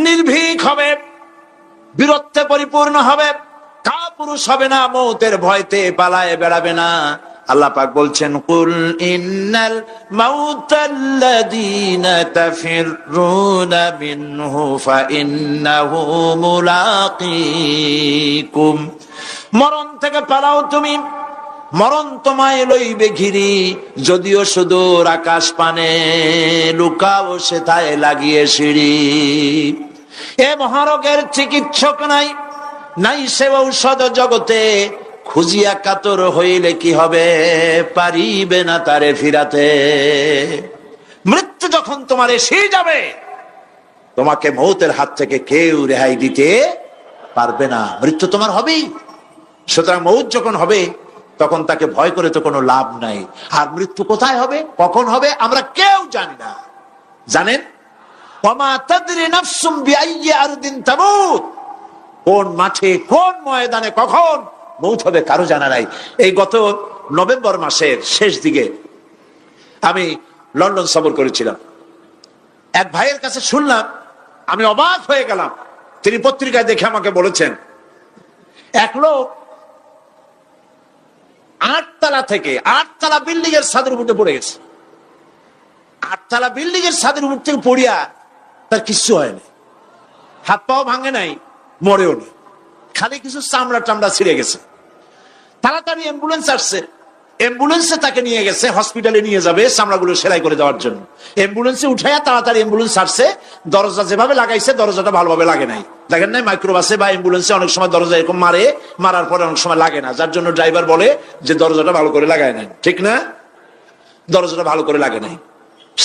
Speaker 2: নির্ভীক হবে, বীরত্বে পরিপূর্ণ হবে, কাপুরুষ হবে না, মৌতের ভয়তে পালায়ে বেড়াবে না। আল্লাহ পাক বলছেন, কুল ইন্নাল মাউতাল্লাযীনা তাফিররুনা মিনহু ফাইন্নাহু মুলাকীকুম। মরণ থেকে পালাও তুমি, মরণ তোমায় লইবে ঘিরি, যদিও সুদূর আকাশ পানে, লুকাও সেথায় লাগিয়ে সিঁড়ি। এ মহারোগের চিকিৎসক নাই, নাই সে ঔষধ জগতে, খুঁজিয়া কাতর হইলে কি হবে, পারিবে না তারে ফিরাতে। মৃত্যু যখন তোমার এসে যাবে, তোমাকে মৌতের হাত থেকে কেউ রেহাই দিতে পারবে না। মৃত্যু তোমার হবেই। সুতরাং মৌত যখন হবে, তখন তাকে ভয় করে তো কোনো লাভ নাই। আর মৃত্যু কোথায় হবে, কখন হবে, আমরা কেউ জানি না। জানেন? ওয়ামা তাদরি নাফসুম বিআইয়ি আরদিন তামুত। কোন মাঠে, কোন ময়দানে কখন মৌত হবে কারো জানা নাই। এই গত নভেম্বর মাসের শেষ দিকে আমি লন্ডন সফর করেছিলাম। এক ভাইয়ের কাছে শুনলাম, আমি অবাক হয়ে গেলাম। তিনি পত্রিকায় দেখে আমাকে বলেছেন, এক লোক 8 তলা থেকে, 8 তলা বিল্ডিং এর ছাদের উপরে পড়ে গেছে। 8 তলা বিল্ডিং এর ছাদের উপর থেকে পড়িয়া তার কিচ্ছু হয়নি, হাত পাও ভাঙে নাই, মরেও নেই, খালি কিছু চামড়া টামড়া ছিঁড়ে গেছে। তাড়াতাড়ি অ্যাম্বুলেন্স আসছে, অ্যাম্বুলেন্সে তাকে নিয়ে গেছে, হসপিটালে নিয়ে যাবে চামড়াগুলো সেলাই করে দেওয়ার জন্য। অ্যাম্বুলেন্সে উঠাইয়া তাড়াতাড়ি অ্যাম্বুলেন্স আসছে। দরজা যেভাবে লাগাইছে, দরজাটা ভালোভাবে লাগে নাই। দেখেন নাই, মাইক্রোবাসে বা অ্যাম্বুলেন্সে অনেক সময় দরজা এরকম মারে, মারার পরে অনেক সময় লাগে না, যার জন্য ড্রাইভার বলে যে দরজাটা ভালো করে লাগায় নাই। ঠিক না? দরজাটা ভালো করে লাগে নাই।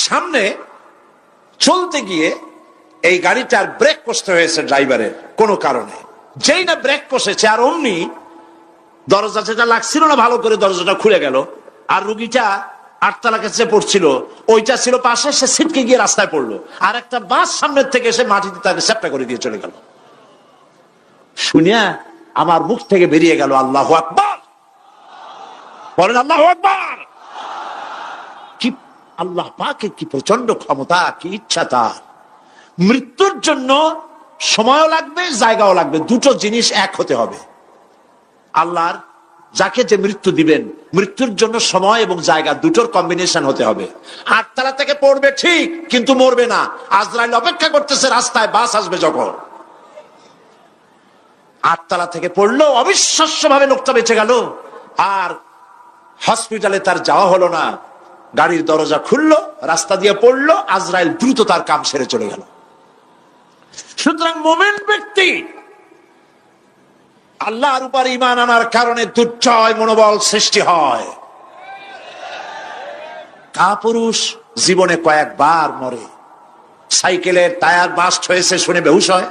Speaker 2: সামনে চলতে গিয়ে এই গাড়িটার ব্রেক কষতে হয়েছে ড্রাইভারের কোনো কারণে। যেই না ব্রেক কষেছে, আর অমনি দরজা যেটা লাগছিল না ভালো করে, দরজাটা খুলে গেল। আর রুগীটা 8 তলা কাছে পড়ছিল, ওইটা ছিল পাশে, সে ছিটকে গিয়ে রাস্তায় পড়লো। আর একটা বাস সামনের থেকে এসে মাটিতে তাকে চ্যাপ্টা করে দিয়ে চলে গেল। শুনিয়া আমার মুখ থেকে বেরিয়ে গেল, আল্লাহু আকবার। বলেন আল্লাহু আকবার। কি আল্লাহ পাকের কি প্রচন্ড ক্ষমতা, কি ইচ্ছা তার। মৃত্যুর জন্য সময়ও লাগবে, জায়গাও লাগবে, দুটো জিনিস এক হতে হবে। আল্লাহর যাকে যে মৃত্যু দিবেন, মৃত্যুর জন্য সময় এবং জায়গা দুটোর কম্বিনেশন হতে হবে। 8 তলা থেকে পড়বে ঠিক, কিন্তু মরবে না। আজরাইল অপেক্ষা করতেছে রাস্তায়, বাস আসবে যখন। 8 তলা থেকে পড়লো, অবিশ্বাস্য ভাবে লোকটা বেঁচে গেল। আর হসপিটালে তার যাওয়া হলো না, গাড়ির দরজা খুললো, রাস্তা দিয়ে পড়লো, আজরাইল দ্রুত তার কাম সেরে চলে গেল। সুতরাং মুমিন ব্যক্তি আল্লাহর উপর ঈমান আনার কারণে দুর্জয় মনোবল সৃষ্টি হয়। কাপুরুষ জীবনে কয়েকবার মরে। সাইকেলের টায়ার বাস্ট হয়েছে শুনে বেহুশ হয়,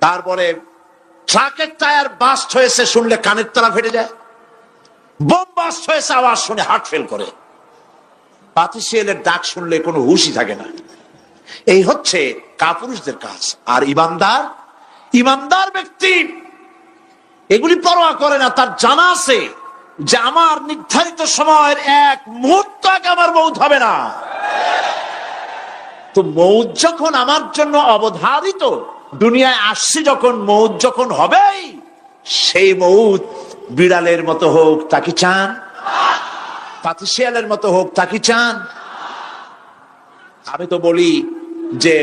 Speaker 2: তারপরে ট্রাকের টায়ার বাস্ট হয়েছে শুনলে কানের তলা ফেটে যায়, বোম বাস্ট হয়েছে আওয়াজ শুনে হার্ট ফেল করে, পাতিশিয়ালের ডাক শুনলে কোনো হুশই থাকে না। এই হচ্ছে কাপুরুষদের কাজ। আর ইমানদার ব্যক্তি এগুলি পরোয়া করে না। তার জানা আছে যে আমার নির্ধারিত সময়ের এক মুহূর্ত আগে আমার মৌত হবে না। তো মৌত যখন আমার জন্য অবধারিত, দুনিয়ায় আসছি যখন, মৌত যখন হবেই, সেই মৌত বিড়ালের মতো হোক তা কি চান? পাতিশিয়ালের মতো হোক তা কি চান? আমি তো বলি যে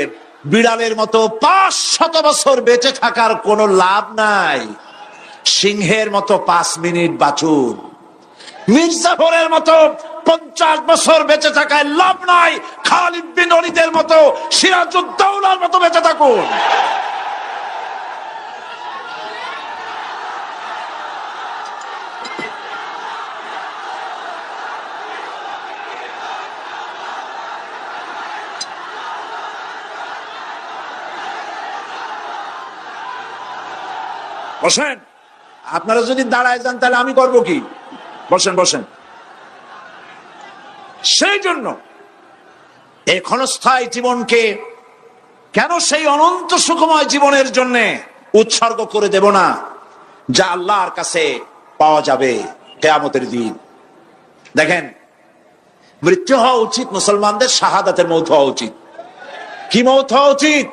Speaker 2: বিড়ালের মতো 500 বছর বেঁচে থাকার কোনো লাভ নাই। সিংহের মতো 5 মিনিট বাঁচুন। মির্জাফরের মতো 50 বছর বেঁচে থাকায় লাভ নাই। খালিদ বিন ওলীদের মতো, সিরাজউদ্দৌলার মতো বেঁচে থাকুন। বসেন, আপনারা যদি দাঁড়ায় যান তাহলে আমি করব কি? বসেন বসেন। সেই জন্য এই ক্ষণস্থায়ী জীবনকে কেন সেই অনন্ত সুখময় জীবনের জন্য উৎসর্গ করে দেব না, যা আল্লাহর কাছে পাওয়া যাবে কিয়ামতের দিন। দেখেন, মৃত্যু হওয়া উচিত মুসলমানদের শাহাদাতের মৌত হওয়া উচিত। কি মৌত হওয়া উচিত?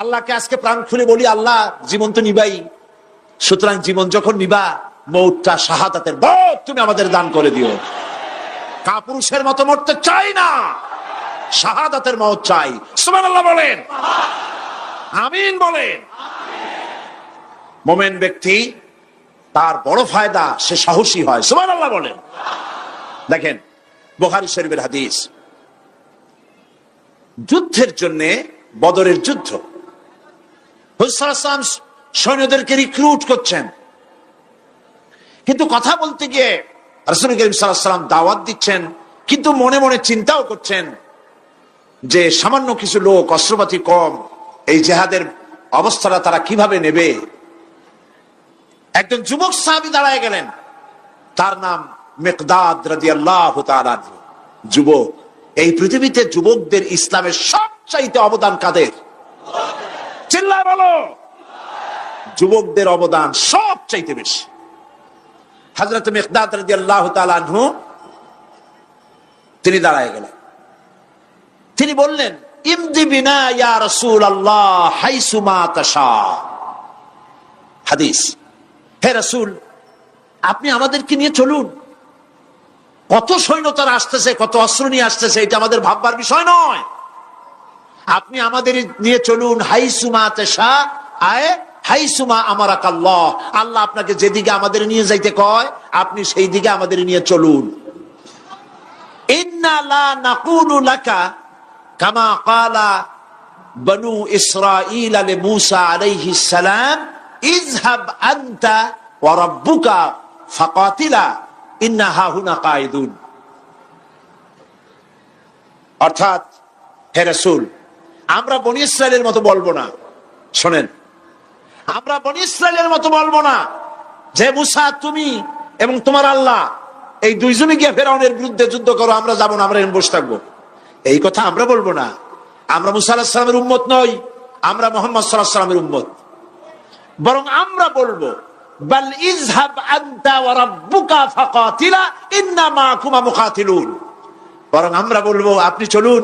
Speaker 2: আল্লাহকে আজকে প্রাণ খুলে বলি, আল্লাহ জীবন তো নিবাই, সুতরাং জীবন যখন নিবা, মৌতটা শাহাদাতের মৌত তুমি আমাদের দান করে দিও। কাপুরুষের মতো মরতে চাই না, শাহাদাতের মৌত চাই। সুবহানাল্লাহ বলেন, আমিন বলেন। মোমেন ব্যক্তি তার বড় ফায়দা, সে সাহসী হয়। সুবহানাল্লাহ বলেন। দেখেন, বুখারী শরীফের হাদিস, যুদ্ধের জন্য, বদরের যুদ্ধ, হুজুর সাল্লাল্লাহু আলাইহি ওয়াসাল্লাম সৈন্যদেরকে রিক্রুট করছেন, কিন্তু কথা বলতে গিয়ে রাসূল করিম সাল্লাল্লাহু আলাইহি ওয়াসাল্লাম দাওয়াত দিচ্ছেন, কিন্তু মনে মনে চিন্তাও করছেন যে সামান্য কিছু লোক, অস্ত্রপাতি কম, এই জিহাদের অবস্থাটা তারা কিভাবে নেবে। একজন যুবক সাহাবী দাঁড়ায় গেলেন, তার নাম মিকদাদ রাদিয়াল্লাহু তাআলা আনহু। যুবক, এই পৃথিবীতে যুবকদের ইসলামের সবচাইতে অবদান কাদের? চিল্লায় বলো। যুবকদের অবদান সবচাইতে বেশি। হযরত মিকদাদ রাদিয়াল্লাহু তাআলা আনহু তিনি দাঁড়ায় গেলেন, তিনি বললেন, ইমদি বিনা ইয়া রাসূলুল্লাহ হাইসু মা তাশা। হাদিস, হে রাসূল, আপনি আমাদেরকে নিয়ে চলুন। কত সৈন্য তারা আসতেছে, কত অস্ত্র নিয়ে আসতেছে, এটা আমাদের ভাববার বিষয় নয়। আপনি আমাদের নিয়ে চলুন, হাইসুমা তাশা আয় হাইসুমা আমারাকাল্লাহ। আল্লাহ আপনাকে যেদিকে আমাদের নিয়ে যাইতে কয়, আপনি সেই দিকে আমাদের নিয়ে চলুন। ইন্না লা নাকুলু লাকা কামা ক্বালা বনু ইসরাঈল লিমূসা আলাইহিস সালাম, ইযহাব আনতা ওয়া রাব্বুকা ফাকাতিলা ইন্না হাহুনা কায়িদুন। অর্থাৎ, হে রাসূল, আমরা বনি ইসরাইলের মতো বলবো না। শোনেন, আমরা বনি ইসরাইলের মতো বলবো না যে মুসা তুমি এবং তোমার আল্লাহ এই দুইজনে গিয়ে ফেরাউনের বিরুদ্ধে যুদ্ধ করো, আমরা যাবো না, আমরা বসে থাকবো। এই কথা আমরা বলবো না। আমরা মুসা আলাইহিস সালামের উম্মত নই, আমরা মুহাম্মদ সাল্লাল্লাহু আলাইহি ওয়াসাল্লামের উম্মত। বরং আমরা বলবো, বাল ইযহাব আনতা ওয়া রাব্বুকা ফাকাতিলা ইন্না মাআকুমা মুকাতিলুন। বরং আমরা বলবো, আপনি চলুন,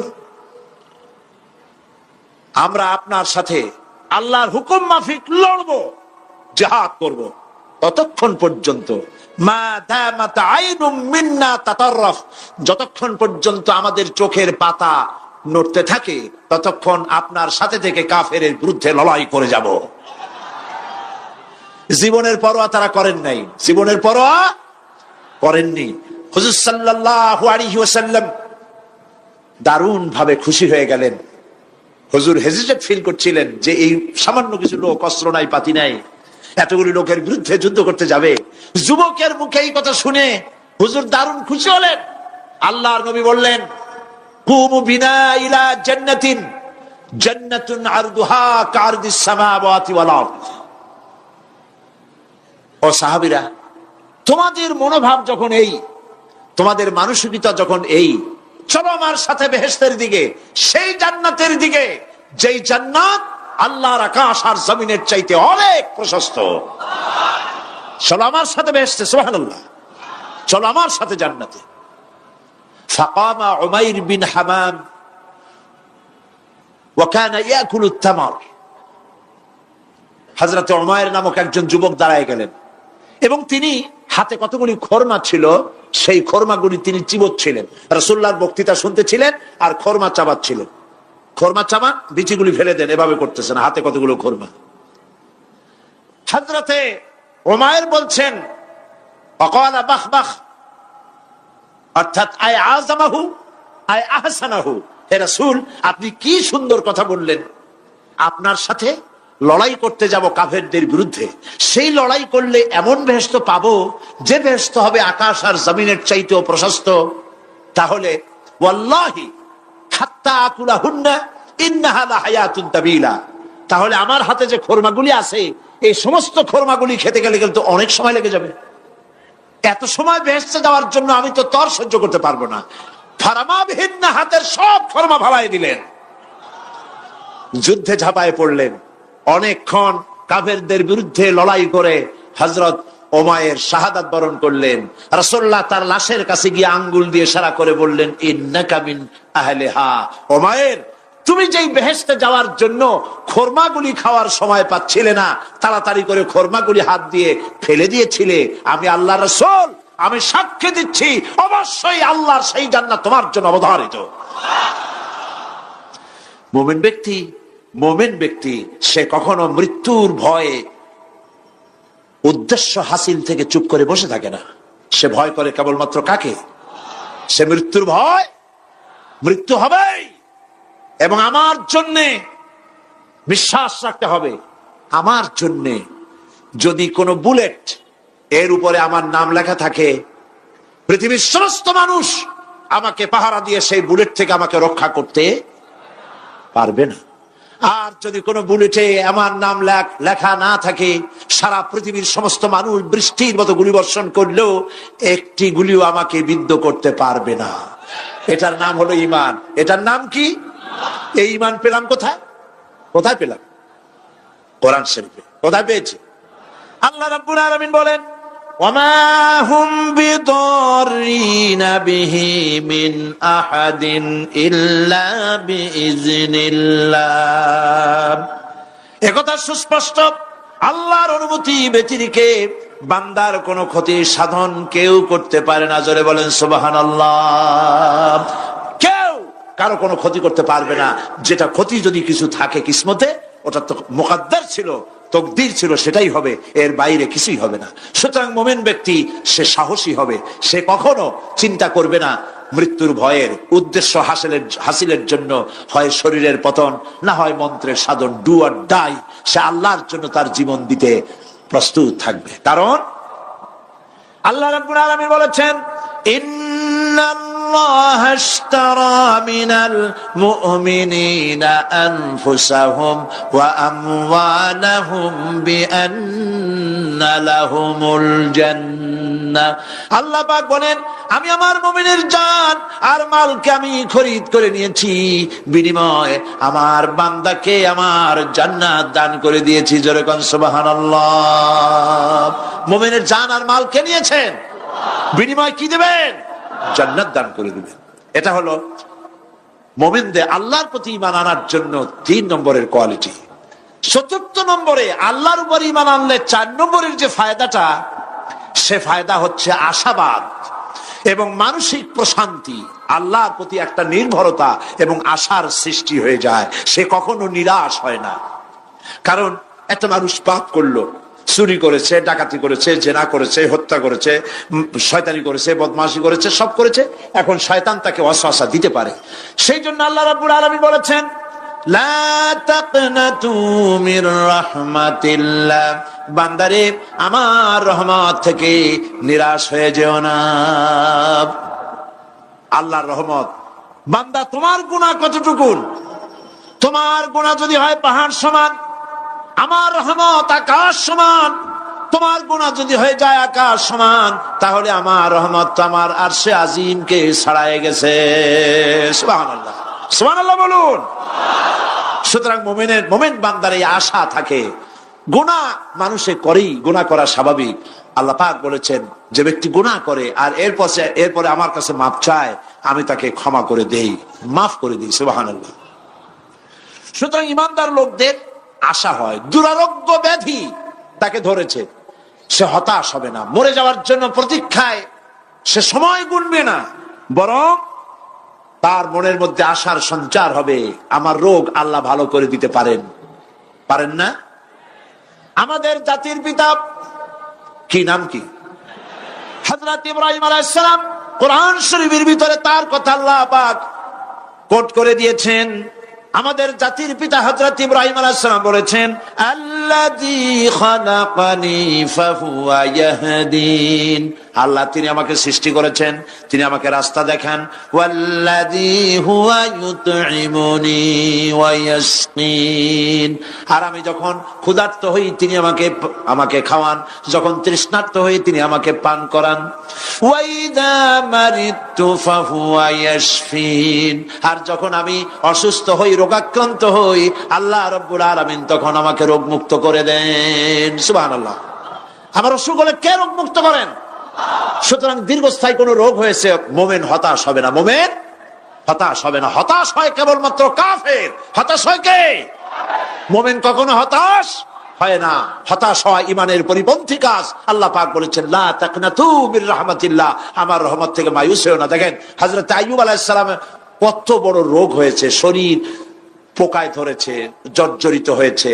Speaker 2: আমরা আপনার সাথে আল্লাহর হুকুম মাফিক লড়বো, জিহাদ করব। ততক্ষণ পর্যন্ত মা দামাত আইনুম মিন্না তাতাররাফ, যতক্ষণ পর্যন্ত আমাদের চোখের পাতা নড়তে থাকে, ততক্ষণ আপনার সাথে থেকে কাফেরের বিরুদ্ধে লড়াই করে যাব। জীবনের পরোয়া তারা করেন নাই, জীবনের পরোয়া করেননি। হুজুর সাল্লাল্লাহু আলাইহি ওয়াসাল্লাম দারুণ ভাবে খুশি হয়ে গেলেন। হুজুর হেজিটেট ফিল করছিলেন যে এই সামান্য কিছু লোক, অস্ত্র নাই, পাতি নাই, এতগুলি লোকের বিরুদ্ধে যুদ্ধ করতে যাবে। যুবকের মুখে এই কথা শুনে হুজুর দারুণ খুশি হলেন। আল্লাহর নবী বললেন, কুমু বিনা ইলা জান্নাতিন, জান্নাতুন আরদুহা কারদিস সামাওয়াতি ওয়াল আরদ। ও সাহাবীরা, তোমাদের মনোভাব যখন এই, তোমাদের মানসিকতা যখন এই, চলো আমার সাথে বেহেশতের দিকে, সেই জান্নাতের দিকে যেই জান্নাত আল্লাহর আকাশ আর জমিনের চাইতে অনেক প্রশস্ত। চলো আমার সাথে বেহেশতে, সুবহানাল্লাহ, চলো আমার সাথে জান্নাতে। ফাকামা উমাইর বিন হামাম ওয়া কানা ইয়াকুলু তামার। হযরত উমাইর নামক একজন যুবক দাঁড়ায় গেলেন এবং তিনি হাতে কতগুলি খরমা ছিল, সেই খরমাগুলি তিনি চিবোচ্ছিলেন। রাসূলুল্লাহর বক্তৃতা শুনতেছিলেন আর খরমা চাবাচ্ছিলেন। খরমা চাবান, বিচিগুলি ফেলে দেন, এভাবে করতেছেন, হাতে কতগুলো খরমা। হযরতে উমাইর বলছেন, ওয়াকালা বাখ বাখ, অর্থাৎ আয় আযমাহু আয় আহসানাহু। হে রাসূল, আপনি কি সুন্দর কথা বললেন। আপনার সাথে লড়াই করতে যাব কাফেরদের বিরুদ্ধে, সেই লড়াই করলে এমন বেহেশত পাবো যে বেহেশত হবে আকাশ আর জমিনের চাইতেও প্রশস্ত। তাহলে ওয়াল্লাহি হাত্তা আকুলাহুন্না ইন্নাহা লাহায়াতুন তাবিলা। তাহলে আমার হাতে যে খরমাগুলি আছে, এই সমস্ত খরমাগুলি খেতে গেলে কিন্তু অনেক সময় লেগে যাবে। এত সময় বেহেশতে যাওয়ার জন্য আমি তো তর সহ্য করতে পারবো না। ফারামাবিহিন্না, হাতের সব খরমা ফালাই দিলেন, যুদ্ধে ঝাঁপায় পড়লেন। অনেকক্ষণ কাফেরদের বিরুদ্ধে লড়াই করে হযরত উমাইর শাহাদাত বরণ করলেন। রাসূলুল্লাহ তার লাশের কাছে গিয়ে আঙ্গুল দিয়ে ইশারা করে বললেন, ইন্নাকা মিন আহলিহা। উমাইর, তুমি যেই বেহেশতে যাওয়ার জন্য খরমাগুলি খাওয়ার সময় পাচ্ছিলে না, তাড়াতাড়ি করে খরমাগুলি হাত দিয়ে ফেলে দিয়েছিলে, আমি আল্লাহর রাসূল, আমি সাক্ষ্য দিচ্ছি অবশ্যই আল্লাহর সেই জান্নাত তোমার জন্য অবধারিত। মুমিন ব্যক্তি সে কখনো মৃত্যুর ভয়ে উদ্দেশ্য হাসিল থেকে চুপ করে বসে থাকে না। সে ভয় করে কেবলমাত্র কাকে? সে মৃত্যুর ভয়, মৃত্যু হবেই, এবং আমার জন্যে বিশ্বাস রাখতে হবে, আমার জন্যে যদি কোনো বুলেট এর উপরে আমার নাম লেখা থাকে, পৃথিবীর সমস্ত মানুষ আমাকে পাহারা দিয়ে সেই বুলেট থেকে আমাকে রক্ষা করতে পারবে না। আর যদি কোনো বুলেটে আমার নাম লেখা না থাকে, সারা পৃথিবীর সমস্ত মানুষ বৃষ্টির মতো গুলি বর্ষণ করলেও একটি গুলিও আমাকে বিদ্ধ করতে পারবে না। এটার নাম হলো ঈমান। এটার নাম কি? এই ঈমান পেলাম কোথায়? কোথায় পেলাম? কোরআন শরীফে। কোথায় পেয়েছি? আল্লাহ রাব্বুল আলামিন বলেন, ওয়ামা হুম বিদরিনা বিহি মিন আহাদিন ইল্লা বিইজনিল্লাহ। একথা সুস্পষ্ট, আল্লাহর অনুমতি ব্যতিরেকে বান্দার কোনো ক্ষতি সাধন কেউ করতে পারে না। জোরে বলেন সুবহানাল্লাহ। কেউ কারো কোনো ক্ষতি করতে পারবে না। যেটা ক্ষতি যদি কিছু থাকে কিসমতে, ওটা তো মুকদ্দার ছিল, তকদির ছিল, সেটাই হবে, এর বাইরে কিছুই হবে না। সুতরাং মুমিন ব্যক্তি সে সাহসী হবে, সে কখনো চিন্তা করবে না মৃত্যুর ভয়ের। উদ্দেশ্য হাসিলের জন্য হয় শরীরের পতন, না হয় মন্ত্রের সাধন, ডু অর ডাই, সে আল্লাহর জন্য তার জীবন দিতে প্রস্তুত থাকবে। কারণ আল্লাহ রাব্বুল আলামিন বলেছেন, ইন্নাল্লাহা আশতারা মিনাল মুমিনিনা আনফুসাহুম ওয়া আমওয়ালাহুম বিআন্না লাহুমুল জান্নাহ। আল্লাহ পাক বলেন, আমি আমার মুমিনের জান আর মালকে আমি খরিদ করে নিয়েছি, বিনিময়ে আমার বান্দাকে আমার জান্নাত দান করে দিয়েছি। জোরে কোন সুবহানাল্লাহ। মুমিনের জান আর মালকে নিয়েছেন, বিনিময় কি দেবেন? জান্নাত দান করে দিবেন। এটা হলো মুমিনদের আল্লাহর প্রতি ঈমান আনার জন্য 3 নম্বরের কোয়ালিটি। 4th নম্বরে আল্লাহর উপর ঈমান আনলে 4 নম্বরের যে ফায়দাটা, সে ফায়দা হচ্ছে আশাবাদ এবং মানসিক প্রশান্তি। আল্লাহর প্রতি একটা নির্ভরতা এবং আশার সৃষ্টি হয়ে যায়, সে কখনো নিরাশ হয় না। কারণ একটা মানুষ পাপ করলো, চুরি করেছে, ডাকাতি করেছে, জেনা করেছে, হত্যা করেছে, শয়তানি করেছে, বদমাশি করেছে, সব করেছে, এখন শয়তান তাকে ওয়াসওয়াসা দিতে পারে। সেই জন্য আল্লাহ রাব্বুল আলামিন বলেছেন, লা তাকনাতু মির রাহমাতিল্লাহ, বান্দারে আমার রহমত থেকে নিরাশ হয়ে যেও না। আল্লাহর রহমত, বান্দা তোমার গুনাহ কতটুকু? তোমার গুনাহ যদি হয় পাহাড় সমান, আমার রহমত আকাশ সমান। তোমার গুনাহ যদি হয়ে যায় আকাশ সমান, তাহলে আমার রহমত আমার আরশে আজিমকে ছাড়াই গেছে। সুবহানাল্লাহ, সুবহানাল্লাহ বলুন। সুতরাং মোমেন বান্দার এই আশা থাকে। গুনাহ মানুষে করেই, গুনাহ করা স্বাভাবিক। আল্লাহ পাক বলেছেন, যে ব্যক্তি গুনাহ করে আর এরপরে আমার কাছে মাফ চায়, আমি তাকে ক্ষমা করে দেই, মাফ করে দিই। সুবহানাল্লাহ। সুতরাং ইমানদার লোকদের আশা হয়, দুরারোগ্য ব্যাধি তাকে ধরেছে, সে হতাশ হবে না, মরে যাওয়ার জন্য প্রতীক্ষায় সে সময় গুনবে না, বরং তার মনের মধ্যে আশার সঞ্চার হবে, আমার রোগ আল্লাহ ভালো করে দিতে পারেন না? আমাদের জাতির পিতা কি নাম কি? হযরত ইব্রাহিম আলাইহিস সালাম। কোরআন শরীফের ভিতরে তার কথা আল্লাহ পাক কোট করে দিয়েছেন। আমাদের জাতির পিতা হযরত ইব্রাহিম আলাইহিস সালাম বলেছেন, আল্লাযী খালাকানি ফাহুয়া ইয়াহদিন। আল্লাহ তিনি আমাকে সৃষ্টি করেছেন, তিনি আমাকে রাস্তা দেখান। ওয়াল্লাযী হুয়া ইউতঈমুনি ওয়া ইয়াসকিন। আর আমি যখন ক্ষুধার্ত হই তিনি আমাকে খাওয়ান, যখন তৃষ্ণার্ত হই তিনি আমাকে পান করান। ওয়া ইযা মারিতু ফাহুয়া ইয়াশফিন। আর যখন আমি অসুস্থ হই, রোগাক্রান্ত হই, আল্লাহ রাব্বুল আলামিন তখন আমাকে রোগ মুক্ত করে দেন। সুবহানাল্লাহ। আমার অসুখ হলে কে রোগ মুক্ত করেন? সুতরাং দীর্ঘস্থায়ী কোন রোগ হয়েছে, মোমেন হতাশ হবে না, মোমেন হতাশ হবে না। হতাশ হয় কেবলমাত্র কাফের। হতাশ হয় কে? মোমেন কখনো হতাশ হয় না। হতাশ হয় ইমানের পরিপন্থী কাজ। আল্লাহ পাক বলেছেন, লা তাকনাতু মির রাহমাতিল্লাহ, আমার রহমত থেকে মায়ুস হয়ো না। দেখেন হযরত আইয়ুব আলাইহিস সালামের কত বড় রোগ হয়েছে, শরীর পোকায় ধরেছে, জর্জরিত হয়েছে,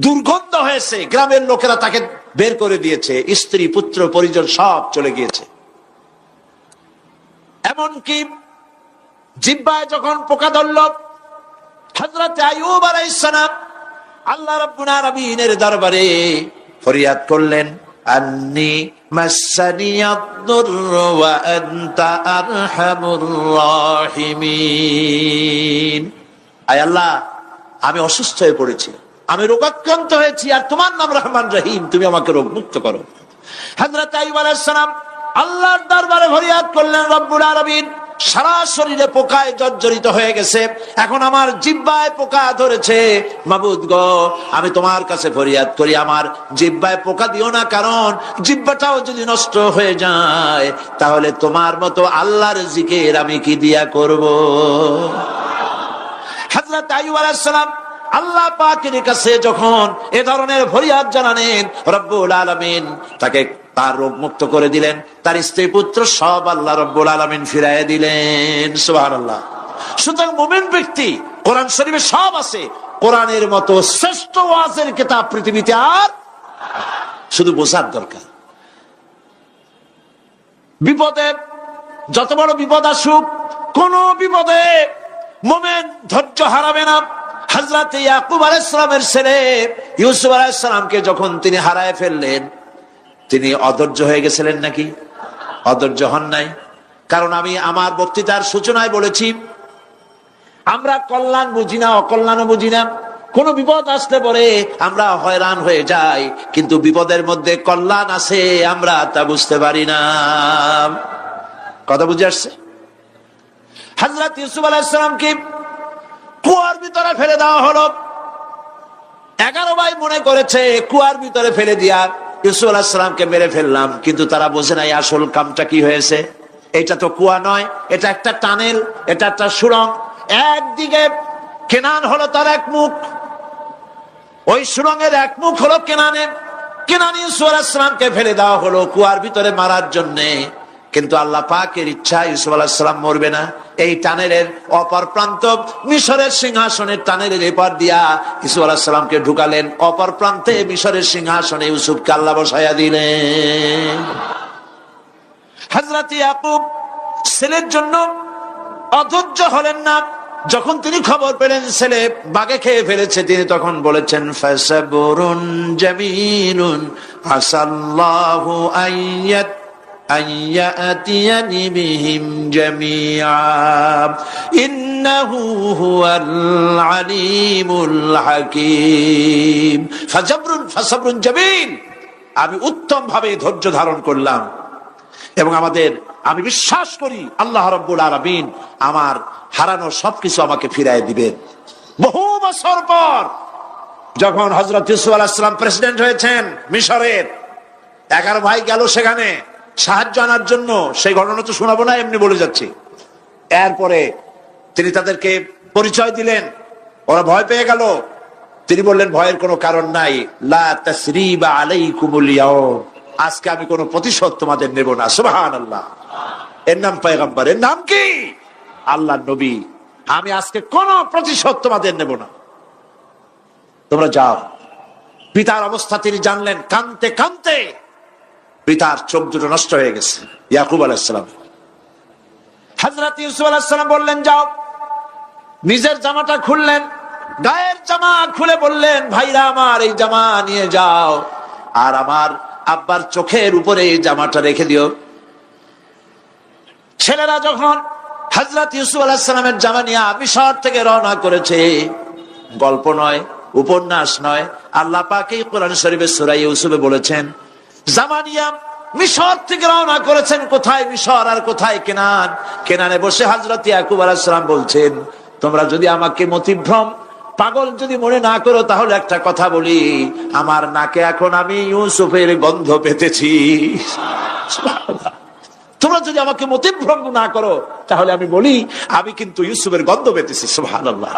Speaker 2: দুর্গন্ধ হয়েছে, গ্রামের লোকেরা তাকে বের করে দিয়েছে, স্ত্রী পুত্র পরিজন সব চলে গিয়েছে। এমনকি জিহ্বায় যখন পোকা ধরল, হযরত আইয়ুব আলাইহিস সালাম আল্লাহ রাব্বুল আলামিনের দরবারে ফরিয়াদ করলেন, আন্নী মাসসানিয়াদ-দুররু ওয়া আনতা আরহামুর রাহিমিন। আয় আল্লাহ, আমি অসুস্থ হয়ে পড়েছি, আমি রোগাক্রান্ত হয়েছি, আর তোমার নাম রহমান রহিম, তুমি আমাকে রোগ মুক্ত করো। হযরত আইয়ুব আলাইহিস সালাম আল্লাহর দরবারে ফরিয়াদ করলেন, রব্বুল আলামিন সারা শরীরে পোকায় জর্জরিত হয়ে গেছে, এখন আমার জিহ্বায় পোকা ধরেছে, মাবুদ গো আমি তোমার কাছে ফরিয়াদ করি, আমার জিহ্বায় পোকা দিও না, কারণ জিহ্বাটাও যদি নষ্ট হয়ে যায় তাহলে তোমার মতো আল্লাহর জিকির আমি কি দিয়া করব। হযরত আইয়ুব আলাইহিস সালাম আল্লাহ পাকের কাছে যখন এ ধরনের ফরিয়াদ জানালেন, রব্বুল আলামিন তাকে তার রোগ মুক্ত করে দিলেন, তার স্ত্রী পুত্র সব আল্লাহ রব্বুল আলামিন ফিরাইয়া দিলেন। সুবহানাল্লাহ। সুতরাং মুমিন ব্যক্তি, কোরআন শরীফে সব আছে, কোরআনের মতো শ্রেষ্ঠ ওয়াজের কিতাব পৃথিবীতে আর, শুধু বোঝার দরকার। বিপদে, যত বড় বিপদ আসুক, কোন বিপদে মুমিন ধৈর্য হারাবে না। হযরত ইয়াকুব আলাইহিস সালামের ছেলে ইউসুফ আলাইহিস সালামকে যখন তিনি হারায় ফেললেন, তিনি অধৈর্য হয়ে গেছিলেন নাকি? অধৈর্য হন নাই। কারণ আমি আমার বক্তৃতার সূচনায় বলেছি, আমরা কল্যাণ বুঝি না, অকল্যাণও বুঝি না। কোন বিপদ আসলে পরে আমরা হয়রান হয়ে যাই, কিন্তু বিপদের মধ্যে কল্যাণ আছে আমরা তা বুঝতে পারি না। কথা বুঝে আসছে? হযরত ইউসুফ আলাইহিস সালামকে কুয়ার ভিতরে ফেলে দেওয়া হলো। 11 ভাই মনে করেছে কুয়ার ভিতরে ফেলে দিয়া ইউসুফ আলাইহিস সালামকে মেরে ফেললাম, কিন্তু তারা বোঝে নাই আসল কামটা কি হয়েছে। এটা তো কুয়া নয়, এটা একটা টানেল, এটা একটা সুড়ঙ্গ। একদিকে কেনান হলো তার এক মুখ, ওই সুড়ঙ্গের এক মুখ হলো কেনানে। কেনান ইউসুফ আলাইহিস সালামকে ফেলে দেওয়া হলো কুয়ার ভিতরে মারার জন্যে, কিন্তু আল্লাহ পাকের ইচ্ছা ইউসুফ আলাইহিস সালাম মরবে না। এই টানেলের অপর প্রান্ত মিশরের সিংহাসনের টানেলের এপার দিয়া ইউসুফ আলাইহিস সালামকে ঢুকালেন, অপর প্রান্তে মিশরের সিংহাসনে ইউসুফকে আল্লাহ বসাইয়া দিলেন। হযরত ইয়াকুব ছেলের জন্য অধৈর্য হলেন না, যখন তিনি খবর পেলেন ছেলে বাঘে খেয়ে ফেলেছে, তিনি তখন বলেছেন ফাসাবরুন জামিলুন আসাল্লাহু আইয়াতিয়ানি বিহিম জামিআ ইন্নাহু হুয়াল আলিমুল হাকীম। ফাসাবরুন জামিল, আমি উত্তম ভাবে ধৈর্য ধারণ করলাম এবং আমি বিশ্বাস করি আল্লাহ রাব্বুল আলামিন আমার হারানো সবকিছু আমাকে ফিরাই দিবেন। বহু বছর পর যখন হযরত ইউসুফ আলাইহিস সালাম প্রেসিডেন্ট হয়েছেন মিশরের, 11 ভাই গেল সেখানে সাহায্য আনার জন্য। সেই ঘটনা তো শোনাবো না, এমনি বলে যাচ্ছি। এরপরে তিনি তাদেরকে পরিচয় দিলেন, ওরা ভয় পেয়ে গেল। তিনি বললেন ভয়ের কোনো কারণ নাই, লা তাসরিবা আলাইকুমুল ইয়াউম, আজকে আমি কোনো প্রতিশোধ তোমাদের নেব না। সুবহানাল্লাহ। এর নাম পয়গম্বর, এর নাম কি? আল্লাহর নবী। আমি আজকে কোনো প্রতিশোধ তোমাদের নেব না, তোমরা যাও। পিতার অবস্থা তিনি জানলেন, কাঁদতে কাঁদতে পিতার চোখ দুটো নষ্ট হয়ে গেছে। ইয়াকুব আলাইহিস সালাম, হযরত ইউসুফ আলাইহিস সালাম বললেন যাও। নিজের জামাটা খুললেন, গায়ের জামা খুলে বললেন ভাইরা আমার এই জামা নিয়ে যাও, আর আমার আব্বার চোখের উপরে এই জামাটা রেখে দিও। ছেলেরা যখন হযরত ইউসুফ আলাইহিস সালামের জামা নিয়ে মিশর থেকে রওনা করেছে, গল্প নয়, উপন্যাস নয়, আল্লাহ পাক এই কোরআন শরীফের সূরা ইউসুফে বলেছেন জামা নিয়ে মিশর থেকে রওনা করেছেন। কোথায় মিশর আর কোথায় কেনান? কেনানে বসে হযরত ইয়াকুব আলাইহিস সালাম বলছেন তোমরা যদি আমাকে মতিভ্রম পাগল যদি মনে না করো তাহলে একটা কথা বলি, আমার নাকে এখন আমি ইউসুফের গন্ধ পেতেছি। তোমরা যদি আমাকে মতিভ্রম না করো তাহলে আমি বলি আমি কিন্তু ইউসুফের গন্ধ পেতেছি। সুবহানাল্লাহ।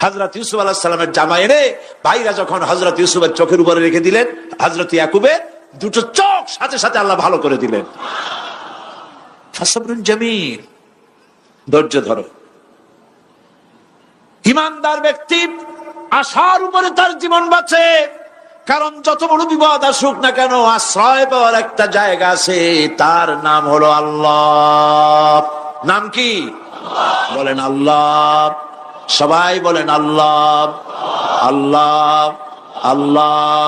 Speaker 2: হযরত ইউসুফ আলাইহিস সালামের জামা এনে ভাইরা যখন হযরত ইউসুফের চোখের উপরে রেখে দিলেন, হযরত ইয়াকুবের দুটো চোখ সাথে সাথে আল্লাহ ভালো করে দিলেন। ফাসাবরুন জামিল, ধৈর্য ধরো। ইমানদার ব্যক্তি আশার উপরে তার জীবন বাঁচে, কারণ যত বড় বিপদ আসুক না কেন আশ্রয় পাওয়ার একটা জায়গা আছে, তার নাম হলো আল্লাহ। নাম কি? বলেন আল্লাহ। সবাই বলেন আল্লাহ আল্লাহ আল্লাহ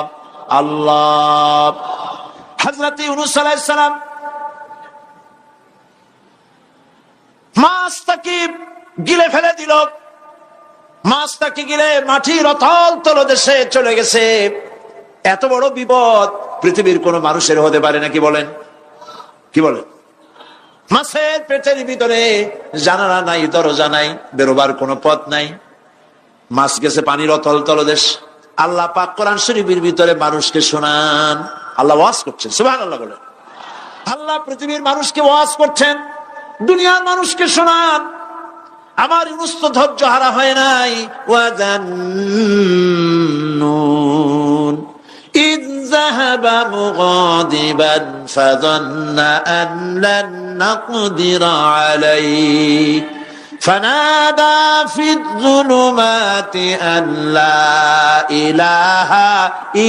Speaker 2: আল্লাহ। হযরত ইউনূস আলাইহিস সালাম মাছটাকে গিলে ফেলে দিল, মাছটাকে গিলে মাটির অতল তলদেশে চলে গেছে। এত বড় বিপদ পৃথিবীর কোন মানুষের হতে পারে নাকি? বলেন, কি বলেন? মাছের পেটের ভিতরে জানালা নাই, দরজা নাই, বেরোবার কোনো পথ নাই, মাছ গেছে পানির অতল তলদেশ। আল্লাহ পাক কোরআন শরীফের ভিতরে মানুষকে শোনান, আল্লাহ ওয়াজ করছেন। সুবহানাল্লাহ বলেন। আল্লাহ পৃথিবীর মানুষকে ওয়াজ করছেন, দুনিয়ার মানুষকে শোনান। আমার ইউনূস তো ধৈর্য হারা হয় নাই। ওয়াজান্নুন ইয যাহাবা মুগাদিবান ফাযান্না আন লান নাকদিরা আলাইহি ফানাদা ফিয-যুলুমাতি আন লা ইলাহা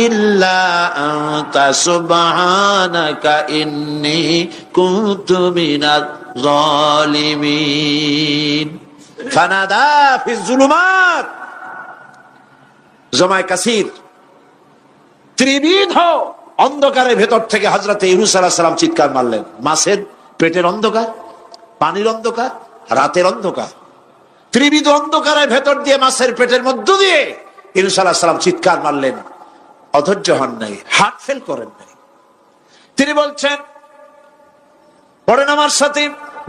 Speaker 2: ইল্লা আনতা সুবহানাকা ইন্নী কুনতু মিনাজ জালিমিন। ফানাদা ফিয-যুলুমাত, জমায়ে কাসির, ত্রিবিধ অন্ধকারের ভেতর থেকে হযরত ইউনূস আলাইহিস সালাম চিৎকার মারলেন। মাছের পেটের অন্ধকার, পানির অন্ধকার, রাতের অন্ধকার, ত্রিবিধ অন্ধকারের ভেতর দিয়ে মাছের পেটের মধ্য দিয়ে ইউনূস আলাইহিস সালাম চিৎকার মারলেন। অধৈর্য হন নাই, হার্ট ফেল করেন নাই। তিনি বলছেন, পড়েন আমার সাথে,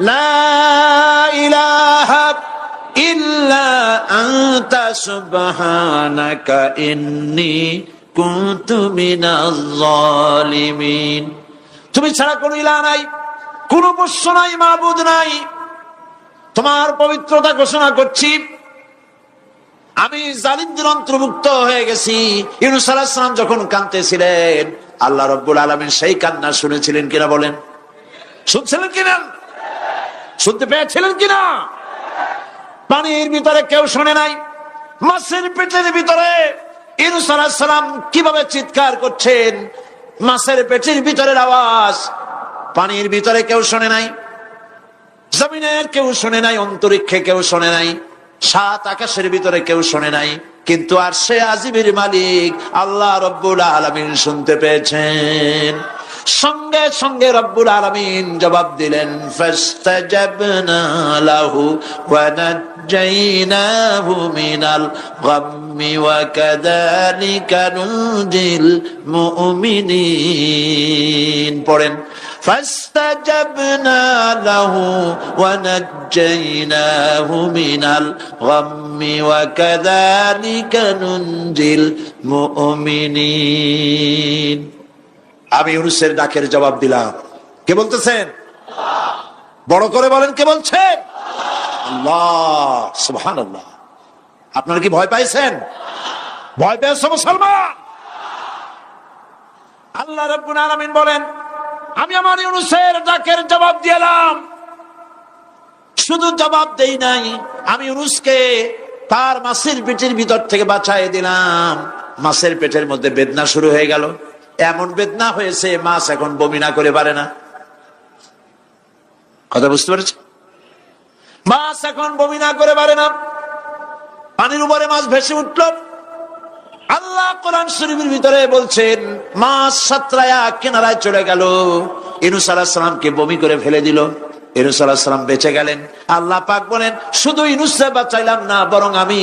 Speaker 2: লা ইলাহা ইল্লা আনতা সুবহানাকা ইন্নী কুনতু মিনাজ জালিমিন। তুমি ছাড়া কোনো ইলাহ নাই, কোনো পোষ্য নাই, মাবুদ নাই। তোমার পবিত্রতা ঘোষণা করছি, আমি জালিমদের অন্তর্ভুক্ত হয়ে গেছি। ইউনূস আলাইহিস সালাম যখন কাঁদতেছিলেন, আল্লাহ রাব্বুল আলামিন সেই কান্না শুনেছিলেন কিনা? বলেন, শুনছিলেন কিনা? শুনতে পেয়েছিলেন কিনা? পানির ভিতরে কেউ শোনে নাই, মাছের পেটের ভিতরে ইউনূস আলাইহিস সালাম কিভাবে চিৎকার করছেন, মাছের পেটের ভিতরের আওয়াজ পানির ভিতরে কেউ শোনে নাই, জমিনের কেউ শোনে নাই, অন্তরিক্ষে কেউ শোনে নাই। সাত আকাশের ভিতরে কেউ শোনে নাই, কিন্তু আরশে আজিমের মালিক আল্লাহ রব্বুল আলামিন শুনতে পেয়েছেন। সঙ্গে সঙ্গে রব্বুল আলামিন জবাব দিলেন, ফাস্তাজাবনা লাহু ওয়া নাজ্জাইনাহু মিনাল গাম্মি ওয়া কাযালিকা নুজিল মুমিনিন। পড়েন, ফাস্তাজাবনা লাহু ওয়া নাজ্জাইনাহু মিনাল গাম্মি ওয়া কাযালিকা নুজিল মুমিনিন। আমি ইউনূসের ডাকের জবাব দিলাম। কে বলতেছেন? বড় করে বলেন, কে বলছেন? আল্লাহ। সুবহানাল্লাহ। আপনারা কি ভয় পাইছেন? ভয় পেয়েছো মুসলমান? আল্লাহ রাব্বুল আলামিন বলেন, আমি আমার ইউনূসের ডাকের জবাব দিলাম। শুধু জবাব দেই নাই, আমি ইউনূসকে তার মাছের পেটের ভিতর থেকে বাঁচাই দিলাম। মাছের পেটের মধ্যে বেদনা শুরু হয়ে গেল। এমন বেদনা হয়েছে মাছ এখন বমি না করে পারে না। কথা বুঝতে পেরেছে? মাছ এখন বমি না করে পারে না। পানির উপরে মাছ ভেসে উঠল। আল্লাহ কোরআন শরীফের ভিতরে বলছেন, মাছ সাতরায়া কিনারায় চলে গেল, ইউনূস আলাইহিস সালামকে বমি করে ফেলে দিল। ইউনূস আলাইহিস সালাম বেঁচে গেলেন। আল্লাহ পাক বলেন, শুধু ইউনূসকে বাঁচাইলাম না, বরং আমি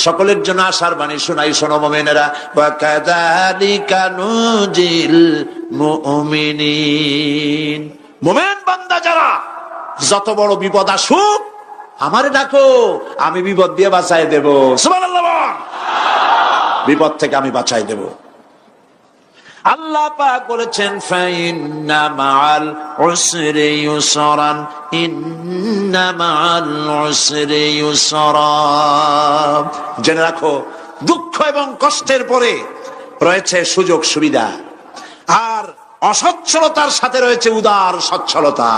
Speaker 2: সকলের জন্য আশার বাণী শোনাই, শোনো মুমিনেরা, ওয়া কাযালিকা নুজিল মুমিনিন। মুমিন বান্দা যারা, যত বড় বিপদ আসুক আমারে ডাকো, আমি বিপদ দিয়ে বাঁচাই দেব। সুবহানাল্লাহ। বিপদ থেকে আমি বাঁচাই দেব। আল্লাহ পাক বলেছেন, ফাইন্না মাআল উসরি ইউসরান, ইন্না মাআল উসরি ইউসরা। জেনে রাখো, দুঃখ এবং কষ্টের পরে রয়েছে সুযোগ সুবিধা, আর অসচ্ছলতার সাথে রয়েছে উদার সচ্ছলতা।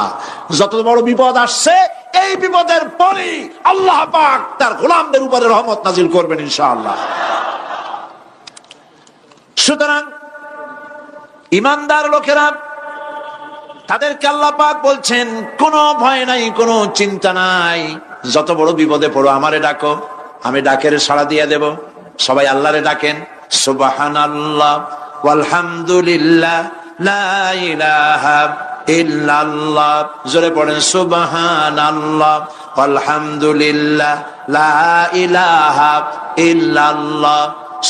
Speaker 2: যত বড় বিপদ আসছে, এই বিপদের পরে আল্লাহ পাক তার গোলামদের উপরে রহমত নাজিল করবেন ইনশাআল্লাহ। সুতরাং ইমানদার লোকেরা, তাদেরকে আল্লাহ পাক বলছেন, কোনো ভয় নাই, কোনো চিন্তা নাই, যত বড় বিপদে পড়ো আমারে ডাকো, আমি ডাকের সাড়া দিয়ে দেব। সবাই আল্লাহরে ডাকেন। সুবহানাল্লাহ ওয়ালহামদুলিল্লাহ লা ইলাহা ইল্লাল্লাহ। জোরে পড়েন, সুবহানাল্লাহ ওয়ালহামদুলিল্লাহ লা ইলাহা ইল্লাল্লাহ,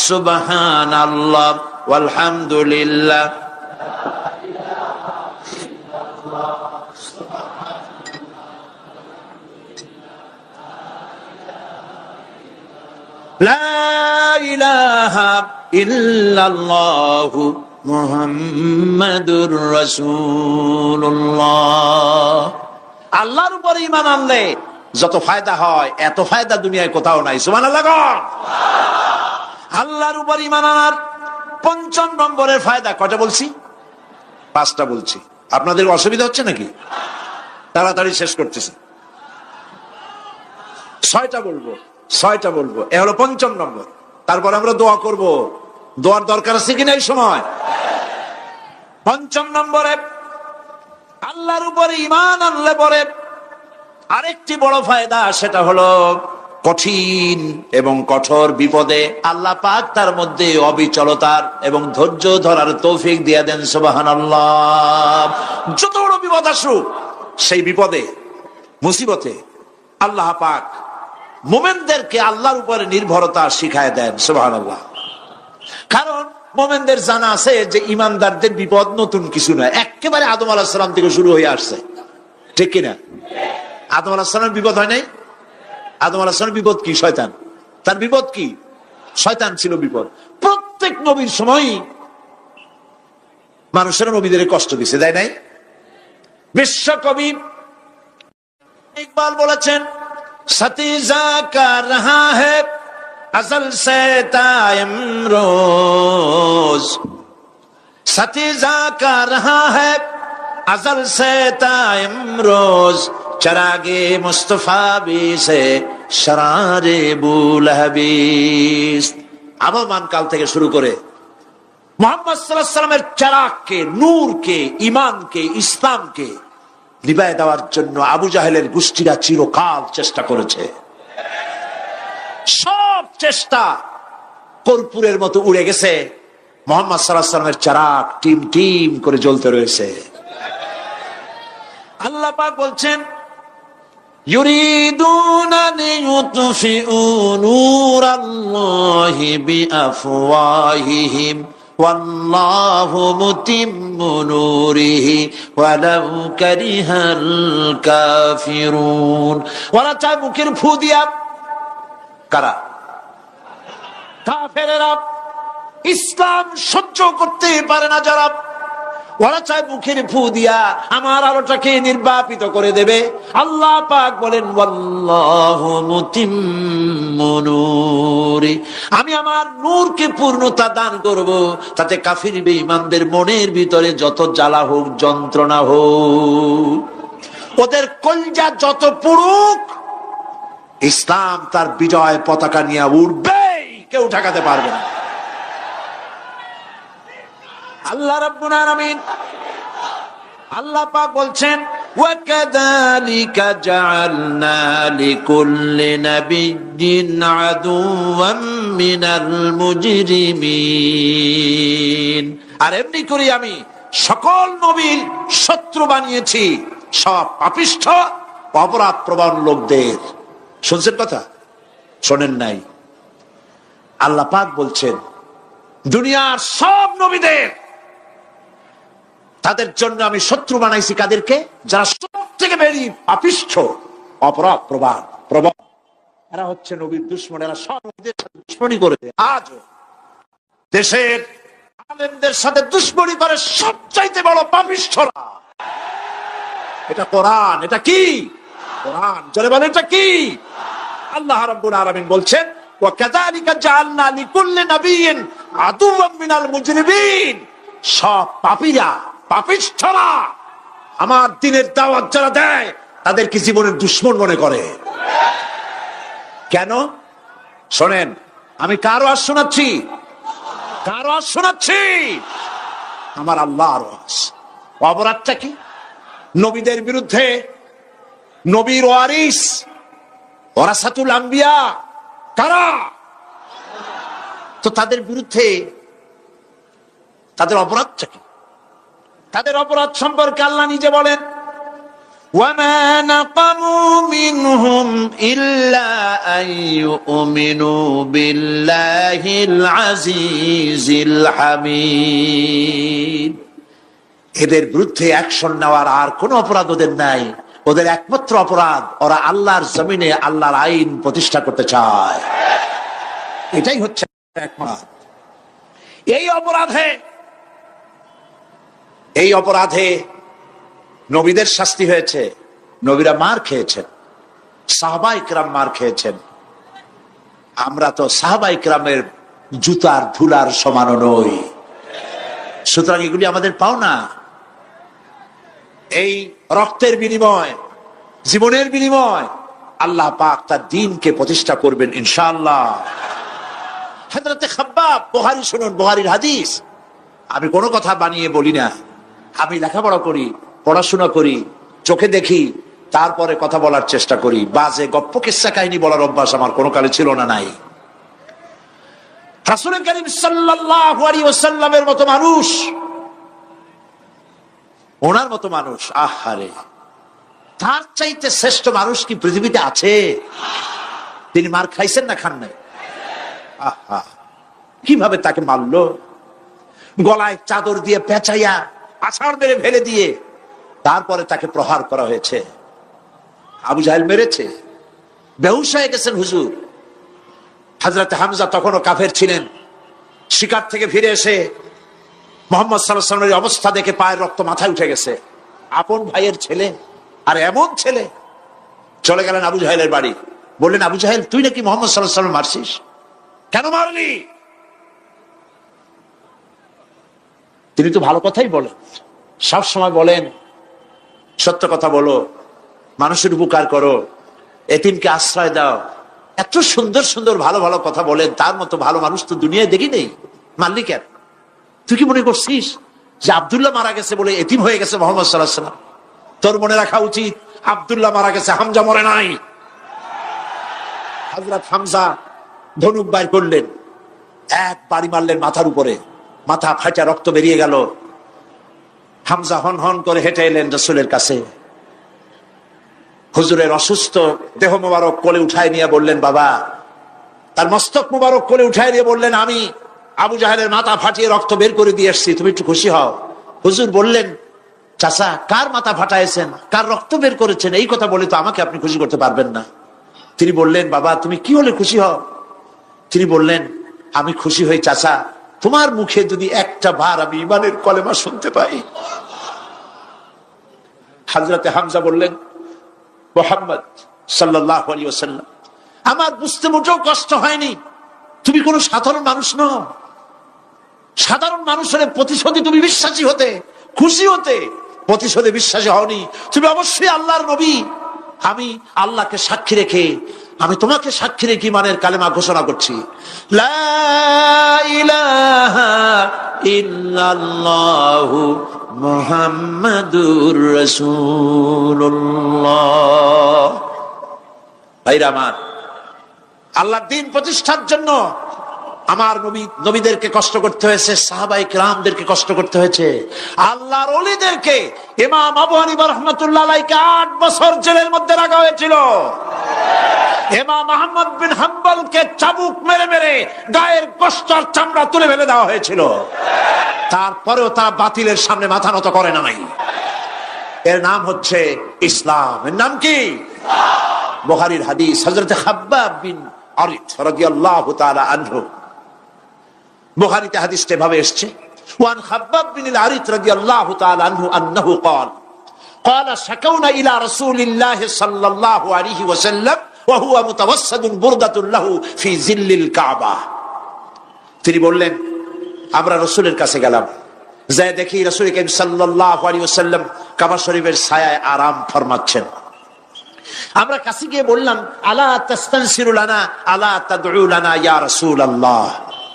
Speaker 2: সুবহানাল্লাহ ওয়ালহামদুলিল্লাহ। লা ইলাহা ইল্লাল্লাহু মুহাম্মাদুর রাসূলুল্লাহ। আল্লাহর উপর ঈমান আনলে যত ফায়দা হয়, এত ফায়দা দুনিয়ায় কোথাও নাই। সুবহানাল্লাহ। আল্লাহর উপর ঈমান আনার ৫ম নম্বরের ফায়দা কয়টা বলছি? 5টা বলছি। আপনাদের অসুবিধা হচ্ছে নাকি? তাড়াতাড়ি শেষ করতেছি। 6টা বলবো, 6টা বলবো। এ হলো ৫ম নম্বর। তারপর আমরা দোয়া করব। দোয়ার দরকার আছে কিনা এই সময়? ৫ম নম্বরে আল্লাহর উপরে ঈমান আনলে পরে আরেকটি বড় ফায়দা, সেটা হলো কঠিন এবং কঠোর বিপদে আল্লাহ পাক তার মধ্যে অবিচলতার এবং ধৈর্য ধরার তৌফিক দিয়ে দেন। সুবহানাল্লাহ। যত বড় বিপদ আসুক, সেই বিপদে মুসিবতে আল্লাহ পাক মুমিনদেরকে আল্লাহর উপরে নির্ভরতা শিখায় দেন। সুবহানাল্লাহ। কারণ মুমিনদের জানা আছে যে ঈমানদারদের বিপদ নতুন কিছু নয়, একেবারে আদম আলাইহিস সালাম থেকে শুরু হয়ে আসছে। ঠিক কিনা? আদম আলাইহিস সালামের বিপদ হয় নাই? আদম আলাইহিস সালামের বিপদ কি? শয়তান। তার বিপদ কি? শয়তান ছিল বিপদ। প্রত্যেক নবীর সময় মানুষের নবীদের কষ্ট দিছে, তাই নাই? বিশ্বকবি ইকবাল বলেছেন, সতীজা কা রহা হ্যায় अज़ल से ता इमरोज, सतीजा का रहा है अज़ल से ता इमरोज, चरागे मुस्तफा भी से शरारे बुलहबीस। আবহমান কাল থেকে শুরু করে মুহাম্মদ সাল্লাল্লাহু আলাইহি ওয়াসাল্লামের চারাগকে, নূরকে, ঈমানকে, ইসলামকে নিভায় দেওয়ার জন্য আবু জাহেলের গোষ্ঠীরা চিরকাল চেষ্টা করেছে। সব চেষ্টা কর্পূরের মতো উড়ে গেছে, মুহাম্মদ সাল্লাল্লাহু আলাইহি ওয়াসাল্লামের চিরাগ টিম টিম করে জ্বলতে রয়েছে। আল্লাহ পাক বলছেন, ইউরিদুনা লিইউতফিউ নূরাল্লাহি বিআফওয়াহিহিম ওয়াল্লাহু মুতিম্মু নূরিহি ওয়ালাউ কারিহাল কাফিরুন। ওরা চায় মুখের ফু দিয়া, কারা? কাফেরেরা, ইসলাম সহ্য করতে পারে না যারা, ওরা চায় মুখের ফু দিয়া আমার আলোটাকে নির্বাপিত করে দেবে। আল্লাহ পাক বলেন, ওয়াল্লাহু মুতিম্মু নূরি, আমি আমার নূরকে পূর্ণতা দান করব, তাতে কাফির বেঈমানদের মনের ভিতরে যত জ্বালা হোক, যন্ত্রণা হোক, ওদের কলজা যত পুরুক, ইসলাম তার বিজয় পতাকা নিয়ে উঠবে, কেউ ঠেকাতে পারবে না। আল্লাহ রাব্বুল আলামিন, আল্লাহ পাক বলছেন, ওয়াকাযালিকা জাআলনা লিকুল্লি নাবিয়্যিন আদুওয়াম মিনাল মুজরিমিন, আর এমনি করে আমি সকল নবীর শত্রু বানিয়েছি সব পাপিষ্ঠ অপরাধ প্রবণ লোকদের। শুনছেন কথা? শোনেন নাই? আল্লাহ পাক বলছেন, দুনিয়ার সব নবীদের, তাদের জন্য আমি শত্রু বানাইছি কাদেরকে? যারা সব থেকে বেশি পাপিষ্ঠ অপরাধ প্রবণ। এরা হচ্ছে নবীর দুশমন, এরা সব নবীদের সাথে দুশমনি করেছে। আজও দেশের আলেমদের সাথে দুশমনি করে সবচাইতে বড় পাপিষ্ঠরা। এটা কোরআন। এটা কি? কোরআন। জোরে বলেন, এটা কি? আল্লাহ রাব্বুল আলামিন বলছেন, ওয়াকাযালিকা জাআলনা লিকুল্লি নাবিয়্যিন আদুওয়াম মিনাল মুজরিমিন, সব পাপীরা, পাপিষ্ঠরা আমার দ্বীনের দাওয়াত যারা দেয় তাদেরকে জীবনের দুশমন মনে করে। কেন? শোনেন, আমি কার ওয়াজ শোনাচ্ছি? কার ওয়াজ শোনাচ্ছি? আমার আল্লাহর ওয়াজ। অপরাধটা কি? নবীদের বিরুদ্ধে, নবীর ওয়ারিস ওয়ারাসাতুল আম্বিয়া কারা, তো তাদের বিরুদ্ধে তাদের অপরাধটা কি? তাদের অপরাধ সম্পর্কে আল্লাহ নিজে বলেন, ওয়ামা নাকামু মিনহুম ইল্লা আইয়ুমিনু বিল্লাহিল আজিজিল হামিদ। এদের বিরুদ্ধে অ্যাকশন নেওয়ার আর কোন অপরাধ ওদের নাই। ওদের একমাত্র অপরাধ, ওরা আল্লাহর জমিনে আল্লাহর আইন প্রতিষ্ঠা করতে চায়। এটাই হচ্ছে একমাত্র। এই অপরাধে নবীদের শাস্তি হয়েছে, নবীরা মার খেয়েছেন, সাহাবায়ে কেরাম মার খেয়েছেন। আমরা তো সাহাবায়ে কেরামের জুতার ধুলার সমানও নই, সুতরাং এগুলি আমাদের পাওনা। এই রক্তের বিনিময়, জীবনের বিনিময় আল্লাহ পাক তার দ্বীনকে প্রতিষ্ঠা করবেন ইনশাআল্লাহ। হযরতে খাব্বাব, বুখারী শুনুন, বুখারীর হাদিস। আমি কোনো কথা বানিয়ে বলি না, আমি লেখাপড়া করি, পড়াশোনা করি, চোখে দেখি, তারপরে কথা বলার চেষ্টা করি। বাজে গপ্প কিস্সা কাহিনী বলার অভ্যাস আমার কোনো কালে ছিল না, নাই। রাসূল করিম সাল্লাল্লাহু আলাইহি ওয়াসাল্লামের মতো মানুষ, ওনার মতো মানুষ, আহারে, তার চাইতে শ্রেষ্ঠ মানুষ কি পৃথিবীতে আছে? তিনি মার খাইছেন না খান নাই? আহা, কিভাবে তাকে মারলো! গলায় চাদর দিয়ে পেঁচাইয়া আছাড় মেরে ফেলে দিয়ে তারপরে তাকে প্রহার করা হয়েছে। আবু জাহেল মেরেছে, বেহুশ হয়ে গেছেন হুজুর। হযরত হামজা তখনও কাফের ছিলেন। শিকার থেকে ফিরে এসে মুহাম্মদ সাল্লাল্লাহু আলাইহি ওয়াসাল্লামের অবস্থা দেখে পায়ের রক্ত মাথায় উঠে গেছে। আপন ভাইয়ের ছেলে, আর এমন ছেলে। চলে গেলেন আবু জাহেলের বাড়ি, বললেন, আবু জাহেল, তুই নাকি মুহাম্মদ সাল্লাল্লাহু আলাইহি ওয়াসাল্লাম মারছিস? কেন মারলি? তিনি তো ভালো কথাই বলেন, সব সময় বলেন, সত্য কথা বলো, মানুষের উপকার করো, এতিমকে আশ্রয় দাও। এত সুন্দর সুন্দর ভালো ভালো কথা বলেন, তার মতো ভালো মানুষ তো দুনিয়ায় দেখি নেই। মারলি কেন? তুই কি মনে করছিস যে আব্দুল্লাহ মারা গেছে বলে এতিম হয়ে গেছে মুহাম্মদ সাল্লাল্লাহু আলাইহি ওয়াসাল্লাম? তোর মনে রাখা উচিত, আব্দুল্লাহ মারা গেছে, হামজা মরে নাই। হযরত হামজা ধনুক বাইর করলেন, এক বাড়ি মারলেন মাথার উপরে, মাথা ফাটা রক্ত বেরিয়ে গেল। হামজা হন হন করে হেঁটে এলেন রাসূলের কাছে। হুজুরের অসুস্থ দেহ মোবারক কোলে উঠায় নিয়ে বললেন, বাবা। তার মস্তক মোবারক কোলে উঠায় নিয়ে বললেন, আমি আবু জাহেলের মাথা ফাটিয়ে রক্ত বের করে দিয়ে এসছি, তুমি একটু খুশি হও। হুজুর বললেন, চাচা, কার মাথা ফাটাইছেন, কার রক্ত বের করেছেন, এই কথা বলে তো আমাকে আপনি খুশি করতে পারবেন না। তিনি বললেন, বাবা তুমি কি হলে খুশি হও? তিনি বললেন, আমি খুশি হই চাচা, তোমার মুখে যদি একটা বার আমি ঈমানের কলেমা শুনতে পাই। হযরতে হামজা বললেন, মুহাম্মদ সাল্লাল্লাহু আলাইহি ওয়াসাল্লাম, আমার বুঝতে মোটেও কষ্ট হয়নি, তুমি কোনো সাধারণ মানুষ নও। সাধারণ মানুষের প্রতিশোধে তুমি বিশ্বাসী হতে, খুশি হতে, প্রতিশোধে বিশ্বাসী হওনি, তুমি অবশ্যই আল্লাহর নবী। আমি আল্লাহকে সাক্ষী রেখে, আমি তোমাকে সাক্ষী রেখে ঈমানের কালেমা ঘোষণা করছি, লা ইলাহা ইল্লাল্লাহু মুহাম্মাদুর রাসূলুল্লাহ। ভাইরা আমার, আল্লাহর দ্বীন প্রতিষ্ঠার জন্য আমার নবীদেরকে কষ্ট করতে হয়েছে, সাহাবায়ে কিরামদেরকে কষ্ট করতে হয়েছে, আল্লাহর ওলিদেরকে। ইমাম আবু হানিফা রাহমাতুল্লাহ আলাইহিকে 8 বছর জেলের মধ্যে রাখা হয়েছিল। ইমাম আহমদ বিন হাম্বলকে চাবুক মেরে মেরে গায়ের গোশত আর চামড়া তুলে ফেলে দেওয়া হয়েছিল। তারপরেও তারা বাতিলের সামনে মাথা নত করে নাই। এর নাম হচ্ছে ইসলাম। এর নাম কি? বুখারীর হাদিস, হযরত খাব্বাব বিন আরিত রাদিয়াল্লাহু তাআলা আনহু। বুখারীতে হাদিসটা এভাবে এসেছে, ওয়ান খাব্বাব বিন আরিত রাদিয়াল্লাহু তাআলা আনহু আন্নাহু قال قال شكونا الى رسول الله صلى الله عليه وسلم وهو متوسد بردة له في ظل الكعبة। তিনি বললেন, আমরা রাসূলের কাছে গেলাম, যাই দেখি রাসূল করিম সাল্লাল্লাহু আলাইহি ওয়াসাল্লাম কাবা শরীফের ছায়ায় আরাম ফরমাচ্ছেন। আমরা কাছে গিয়ে বললাম, আলা তাস্তানসিরু লানা আলা তাদউ লানা ইয়া রাসূলুল্লাহ,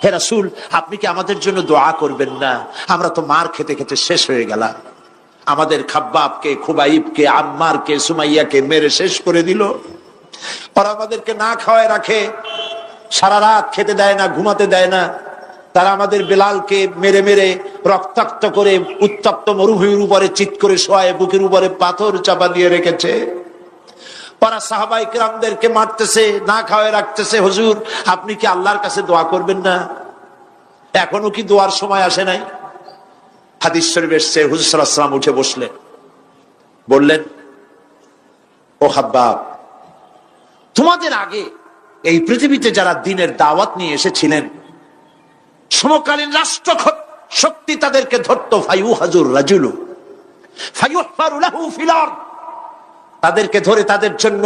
Speaker 2: হে রাসূল, আপনি কি আমাদের জন্য দোয়া করবেন না? আমরা তো মার খেতে খেতে শেষ হয়ে গেলাম। আমাদের খাব্বাবকে, খুবাইবকে, আম্মারকে, সুমাইয়াকে মেরে শেষ করে দিল। আর আমাদেরকে না খাওয়ায় রাখে, সারা রাত খেতে দেয় না, ঘুমাতে দেয় না। তারা আমাদের বেলালকে মেরে মেরে রক্তাক্ত করে উত্তপ্ত মরুভূমির উপরে চিৎ করে শোয়ায়, বুকের উপরে পাথর চাপা দিয়ে রেখেছে। পারা সাহাবায়ে কিরামদেরকে মারতেছে, না খাওয়ায় রাখতেছে। হুজুর, আপনি কি আল্লাহর কাছে দোয়া করবেন না? এখনো কি দোয়ার সময় আসে নাই? হাদিস শরীফে এসেছে, হুজুর সাল্লাল্লাহু আলাইহি ওয়াসাল্লাম উঠে বসলেন, বললেন, ও খাব্বাব, তোমাদের আগে এই পৃথিবীতে যারা দ্বীনের দাওয়াত নিয়ে এসেছিলেন, সমকালীন রাষ্ট্র শক্তি তাদেরকে ধরতো, ফায়ুহাজুর রাজুলু ফায়ুহফারু লাহু ফিল আরদ, তাদেরকে ধরে তাদের জন্য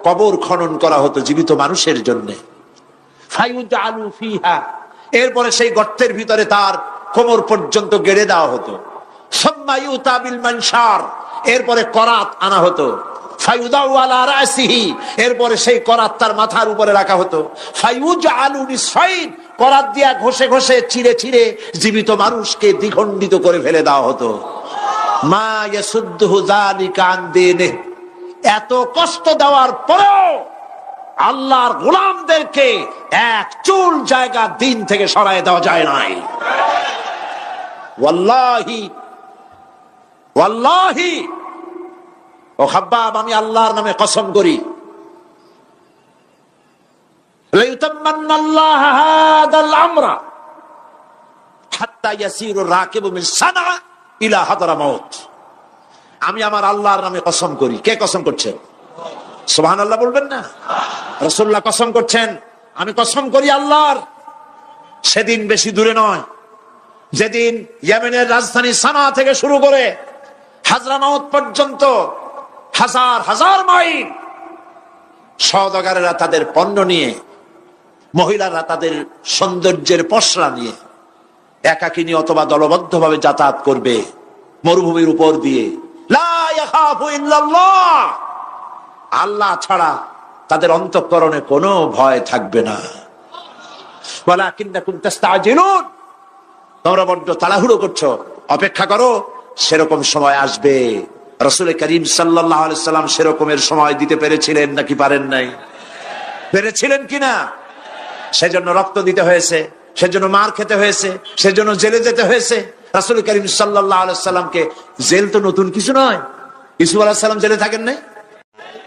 Speaker 2: কবর খনন করা হতো, জীবিত মানুষের জন্য। ফায়ুজআলু ফিহা, এরপরে সেই গর্তের ভিতরে তার কোমর পর্যন্ত গেড়ে দেওয়া হতো। সুম্মা ইউতা বিল মানশার, এরপরে করাত আনা হতো। ফায়ুদাউ আলা রাসিহি, এরপরে সেই করাত তার মাথার উপরে রাখা হতো। ফায়ুজআলু নিসফাইন, করাত দিয়া ঘষে ঘষে ছিঁড়ে ছিঁড়ে জীবিত মানুষকে দ্বিখণ্ডিত করে ফেলে দেওয়া হতো। মা ইয়াসুদ্দুহু যালিকা আন দীনিহি, এত কষ্ট দেওয়ার পরেও আল্লাহর গোলামদেরকে এক চুল জায়গা দিন থেকে সরায় দেওয়া যায় নাই। ওয়াল্লাহি ওয়াল্লাহি, ও খাব্বাব, আমি আল্লাহর নামে কসম করি, লাইউতাম্মান্নাল্লাহু হাদাল আমরা হাত্তা ইয়াসিরু রাকিবু মিন সানা ইলা হাদরামাউত। আমি আমার আল্লাহর নামে কসম করি। কে কসম করছেন? সুবহানাল্লাহ বলবেন না? রাসূলুল্লাহ কসম করছেন, আমি কসম করি আল্লাহর, সেদিন বেশি দূরে নয়, যেদিন ইয়েমেনের রাজধানী সানা থেকে শুরু করে হাজরামাউত পর্যন্ত হাজার হাজার মাইল সওদাগরেরা তাদের পণ্য নিয়ে, মহিলারা তাদের সৌন্দর্যের পসরা নিয়ে একাকিনী অথবা দলবদ্ধভাবে যাতায়াত করবে মরুভূমির উপর দিয়ে। লা ইয়াখাফু ইল্লাল্লাহ, আল্লাহ ছাড়া তাদের অন্তঃকরণে কোনো ভয় থাকবে না। ওয়ালাকিন্নাকুম তাস্তাজিলুন, তোমরা বড্ড তাড়াহুড়ো করছো, অপেক্ষা করো, সেরকম সময় আসবে। রাসূল করিম সাল্লাল্লাহু আলাইহি সাল্লাম সেরকমের সময় দিতে পেরেছিলেন নাকি পারেন নাই? পেরেছিলেন কিনা? সেজন্য রক্ত দিতে হয়েছে, সেজন্য মার খেতে হয়েছে, সেজন্য জেলে যেতে হয়েছে। রাসূল করিম সাল্লাল্লাহু আলাইহি সাল্লামকে, জেল তো নতুন কিছু নয়। ইউসুফ আলাইহিস সালাম জেলে থাকেন নাই?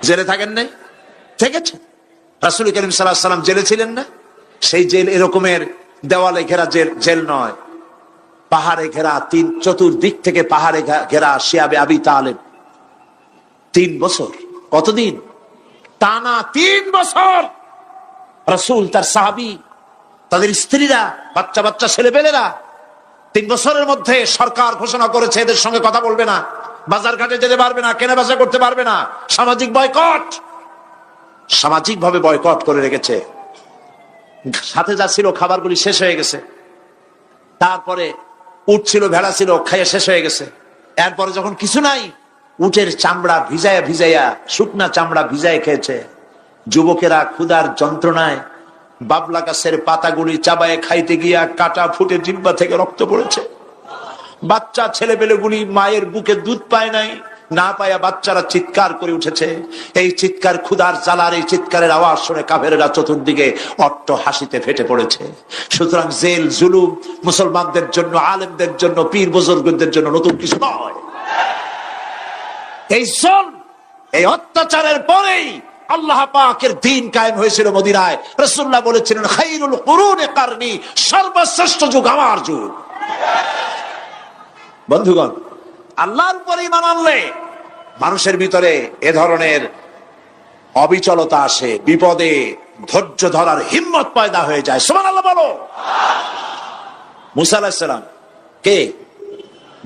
Speaker 2: জেলে থাকেন নাই? থেকেছে। রাসূল করিম সাল্লাল্লাহু আলাইহি সাল্লাম জেলে ছিলেন না? সেই জেল এরকমের দেওয়ালে ঘেরা জেল নয়, পাহাড়ে ঘেরা, চতুর্দিক থেকে পাহাড়ে ঘেরা শিয়াবে আবি তালেব 3 বছর। কতদিন? টানা 3 বছর রাসূল, তার সাহাবী, তাদের স্ত্রীরা, বাচ্চা বাচ্চা ছেলেপেলেরা 3 বছরের মধ্যে সরকার ঘোষণা করেছে এদের সঙ্গে কথা বলবে না, বাজার ঘাটে যেতে পারবে না, কেনা বেচা করতে পারবে না, সামাজিক বয়কট, সামাজিক ভাবে বয়কট করে রেখেছে। সাথে যা ছিল খাবারগুলি শেষ হয়ে গেছে, তারপরে উট ছিল, ভেড়া ছিল, খাইয়ে শেষ হয়ে গেছে। এরপরে যখন কিছু নাই, উটের চামড়া ভিজাইয়া ভিজাইয়া, শুকনা চামড়া ভিজায় খেয়েছে। যুবকেরা ক্ষুধার যন্ত্রণায় বাবলা গাছের পাতাগুলি চাবায়ে খাইতে গিয়া কাটা ফুটে জিহ্বা থেকে রক্ত পড়েছে। বাচ্চা ছেলেপেলেগুলি মায়ের বুকে দুধ পায় নাই, না পায়া বাচ্চারা চিৎকার করে উঠেছে। এই চিৎকার, ক্ষুধার জ্বালার এই চিৎকারের আওয়াজ শুনে কাফেরেরা চতুর্দিকে অট্ট হাসিতে ফেটে পড়েছে। সুতরাং জেল জুলুম মুসলমানদের জন্য, আলেমদের জন্য, পীর বুজুর্গদের জন্য নতুন কিছু নয়। এই জুলম, এই অত্যাচারের পরেই আল্লাহ পাকের দ্বীন কায়েম হয়েছিল মদিনায়। রাসূলুল্লাহ বলেছিলেন, খায়রুল কুরুনি কারনি, সর্বশ্রেষ্ঠ যুগ আমার যুগ। বন্ধুগণ, আল্লাহর উপরে ঈমান আনলে মানুষের ভিতরে এ ধরনের অবিচলতা আসে, বিপদে ধৈর্য ধরার হিম্মত পয়দা হয়ে যায়। সুবহানাল্লাহ বলো। মুসা আলাইহিস সালাম কে?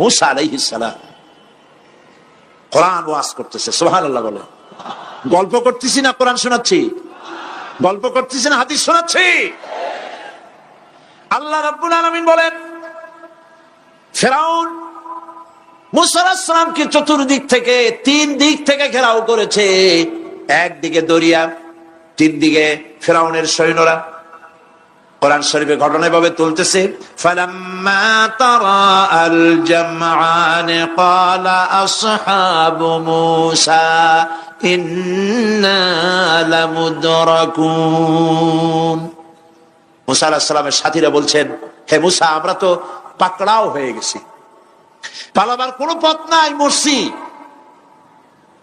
Speaker 2: মুসা আলাইহিস সালাম কোরআন ওয়াজ করতেছে। সুবহানাল্লাহ বলো। গল্প করতেছি না কোরআন শোনাচ্ছি? গল্প করতেছি না হাদিস শোনাচ্ছি? আল্লাহ রাব্বুল আলামিন বলেন, ফিরআউন মুসা আলাইহিস সালামকে চতুর্দিক থেকে, 3 দিক থেকে ঘেরাও করেছে। একদিকে দরিয়া, 3 দিকে ফিরআউনের সৈন্যরা। কোরআন শরীফে ঘটনা এভাবে তুলতেছে, ফালাম্মা তারা আল জামআন ক্বালা আসহাবু মূসা ইন্না লামুদরাকুন। মূসা আলাইহিস সালামের সাথীরা বলছেন, হে মূসা, আমরা তো পাকড়াও হয়ে গেছি, পালাবার কোনো পথ নাই, মরছি।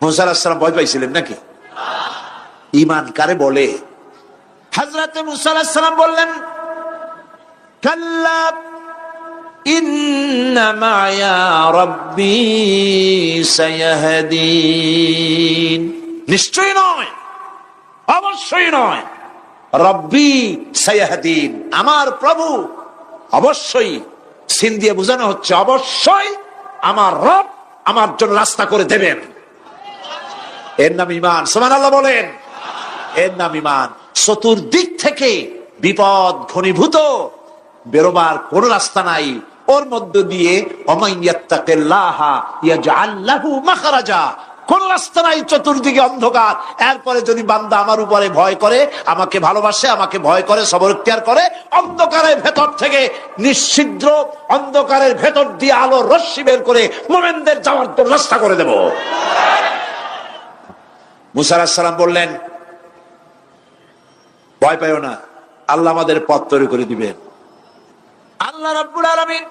Speaker 2: মূসা আলাইহিস সালাম ভয় পাইছিলেন নাকি? ঈমান কারে বলে? হযরত মূসা আলাইহিস সালাম বললেন, কাল্লা ইন্না মা'য়া রাব্বী সায়াহদিন। নিশ্চয়ই নয়, অবশ্যই নয়, রব্বী সায়াহদিন, আমার প্রভু অবশ্যই, সিন দিয়ে বোঝানো হচ্ছে অবশ্যই আমার রব আমার জন্য রাস্তা করে দেবেন। এর নাম ঈমান। সুবহানাল্লাহ বলেন। এর নাম ঈমান। চতুর্দিক থেকে বিপদ ঘনীভূত, বেরোবার কোন রাস্তা নাই। ওর মধ্য দিয়ে ওমাইয়াত্তাকিল্লাহা ইয়াজআল লাহু মাখরাজা, কোন রাস্তা নাই, চতুর্দিকে অন্ধকার। এরপরে যদি বান্দা আমার উপরে ভয় করে, আমাকে ভালোবাসে, আমাকে ভয় করে, সবর ইখতিয়ার করে, অন্ধকারের ভেতর থেকে নিশ্ছিদ্র অন্ধকারের ভেতর দিয়ে আলোর রশ্মি বের করে মুমিনদের যাওয়ার জন্য রাস্তা করে দেব। মূসা আলাইহিস সালাম বললেন, ভয় পাইও না, আল্লাহ আমাদের পথ তৈরি করে দিবেন। আল্লাহ রাব্বুল আলামিন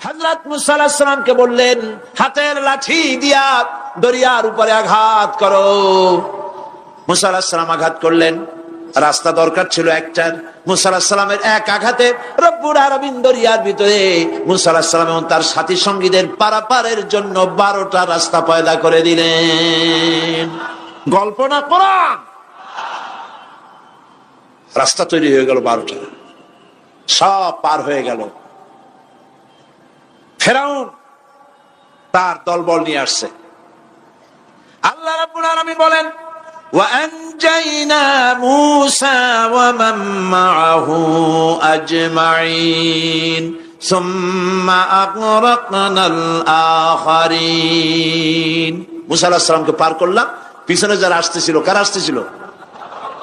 Speaker 2: হযরত মূসা আলাইহিস সালামকে বললেন, হাতের লাঠি দিয়া দরিয়ার উপরে আঘাত করো। মূসা আলাইহিস সালাম আঘাত করলেন। রাস্তা দরকার ছিল একটা। মূসা আলাইহিস সালামের এক আঘাতে রব্বুল আলামিন দরিয়ার ভিতরে মূসা আলাইহিস সালাম এবং তার সাথী সঙ্গীদের পারাপারের জন্য 12টা রাস্তা পয়দা করে দিলেন। গল্প না কোরআন। রাস্তা তৈরি হয়ে গেল 12টা, সব পার হয়ে গেল। ফিরআউন তার দলবল নিয়ে আসছে। আল্লাহ রাব্বুল আলামিন বলেন, ওয়া আনজাইনা মূসা ওয়া মান মাআহু আজমাইন সুম্মা আগরাকনাল আখারিন। মূসা আলাইহিস সালামকে পার করলাম, পিছনে যারা আসতেছিল, কারা আসতেছিল?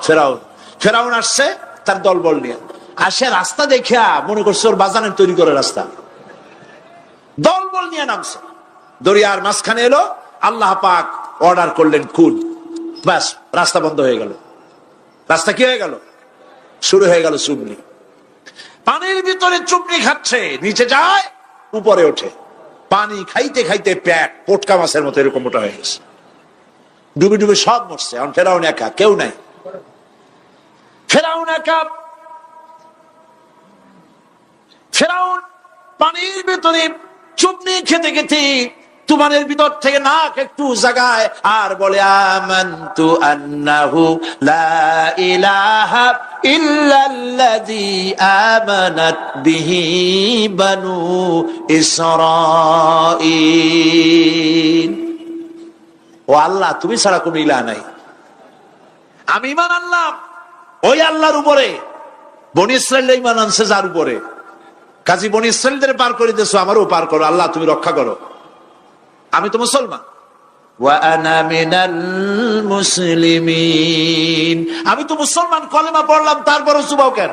Speaker 2: ফিরআউন। ফিরআউন আসছে তার দলবল নিয়ে। আসে রাস্তা দেখিয়া মনে করছে ওর বাজানের তৈরি করে রাস্তা, দলবল নিয়ে নামছে। দরিয়ার মাঝখানে এলো, আল্লাহ পাক অর্ডার করলেন কুল, বাস রাস্তা বন্ধ হয়ে গেল। রাস্তা কি হয়ে গেল? শুরু হয়ে গেল চুবনি। পানির ভিতরে চুবনি খাচ্ছে, নিচে যায়, উপরে ওঠে। পানি খাইতে খাইতে পেট পটকা মাছের মতো এরকম মোটা হয়ে গেছে। ডুবে ডুবে সব মরছে। এখন ফেরাউন একা, কেউ নাই। ফেরাউন একা। ফেরাউন পানির ভিতরে চুবনি খেতে খেতে তুমানের ভিতর থেকে নাক একটু জাগায় আর বলে, আমানতু আন্নাহু লা ইলাহা ইল্লাল্লাযী আমানাত বিহি বানু ইসরাঈল। ও আল্লাহ, তুমি ছাড়া কোনো ইলাহ নাই, আমি ঈমান আনলাম ওই আল্লাহর উপরে। বনি ইসরাঈল ঈমান আনছে যার উপরে। কাজী বনি ইসরাঈলদের পার করে দিয়েছো, আমারও পার করো আল্লাহ, তুমি রক্ষা করো। আমি তো মুসলমান। ওয়া আনা মিনাল মুসলিমিন, আমি তো মুসলমান, কলেমা পড়লাম, তারপরও চুবাও কেন?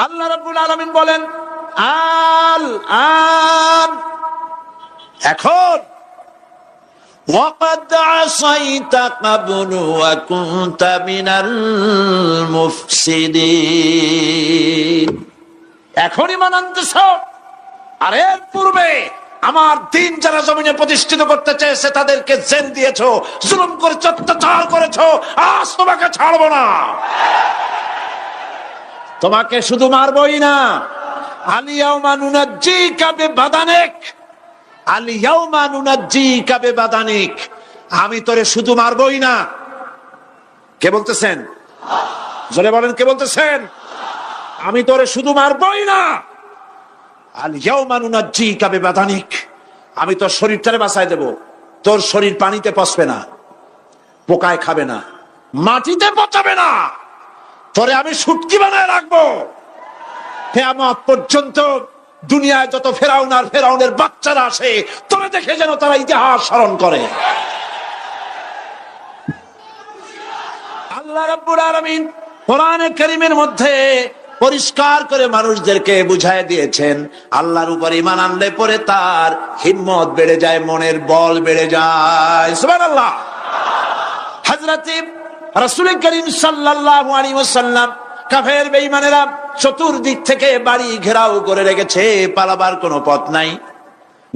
Speaker 2: আল্লাহ রাব্বুল আলামিন বলেন, আল আন, এখন ওয়াকাদ আসাইতা ক্বাবলু ওয়া কুনতা মিনাল মুফসিদিন, এখন ঈমান আনতেছ, আর এর পূর্বে আমার দিন যারা জমিনে প্রতিষ্ঠিত করতে চেয়েছে তাদেরকে জেল দিয়েছো, জুলুম করেছো, অত্যাচার করেছো। আজ তোমাকে ছাড়বো না, তোমাকে শুধু মারবই না, আলিয়াউমা নুনাজ্জিকা বিবাদানিক, আলিয়াউমা নুনাজ্জিকা বিবাদানিক, আমি তোরে শুধু মারবই না। কে বলতেছেন? জোরে বলেন, কে বলতেছেন? আমি তোরে শুধু মারবই না, আল-ইয়াউমা নুনাজ্জিকা বিবাদানিক, আমি তোর শরীরটারে বাঁচায় দেব। তোর শরীর পানিতে পচবে না, পোকায় খাবে না, মাটিতে পচাবে না, তোরে আমি শুটকি বানায় রাখবো। কিয়ামত পর্যন্ত দুনিয়ায় যত ফেরাউন আর ফেরাউনের বাচ্চারা আসে, তোরে দেখে যেন তারা ইতিহাস স্মরণ করে। আল্লাহ রাব্বুল আলামিন কোরআনে কারীমের মধ্যে পরিষ্কার করে মানুষদেরকে বুঝায় দিয়েছেন, আল্লাহর উপর ঈমান আনলে পরে তার হিম্মত বেড়ে যায়, মনের বল বেড়ে যায়। সুবহানাল্লাহ। হযরত রাসূল করিম সাল্লাল্লাহু আলাইহি ওয়াসাল্লাম কাফের বেঈমানেরা চতুর্দিক থেকে বাড়ি ঘেরাও করে রেখেছে, পালাবার কোনো পথ নাই।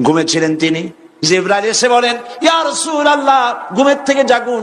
Speaker 2: ঘুমেছিলেন তিনি, জিবরাইল এসে বলেন, ইয়া রাসূলুল্লাহ, ঘুমের থেকে জাগুন,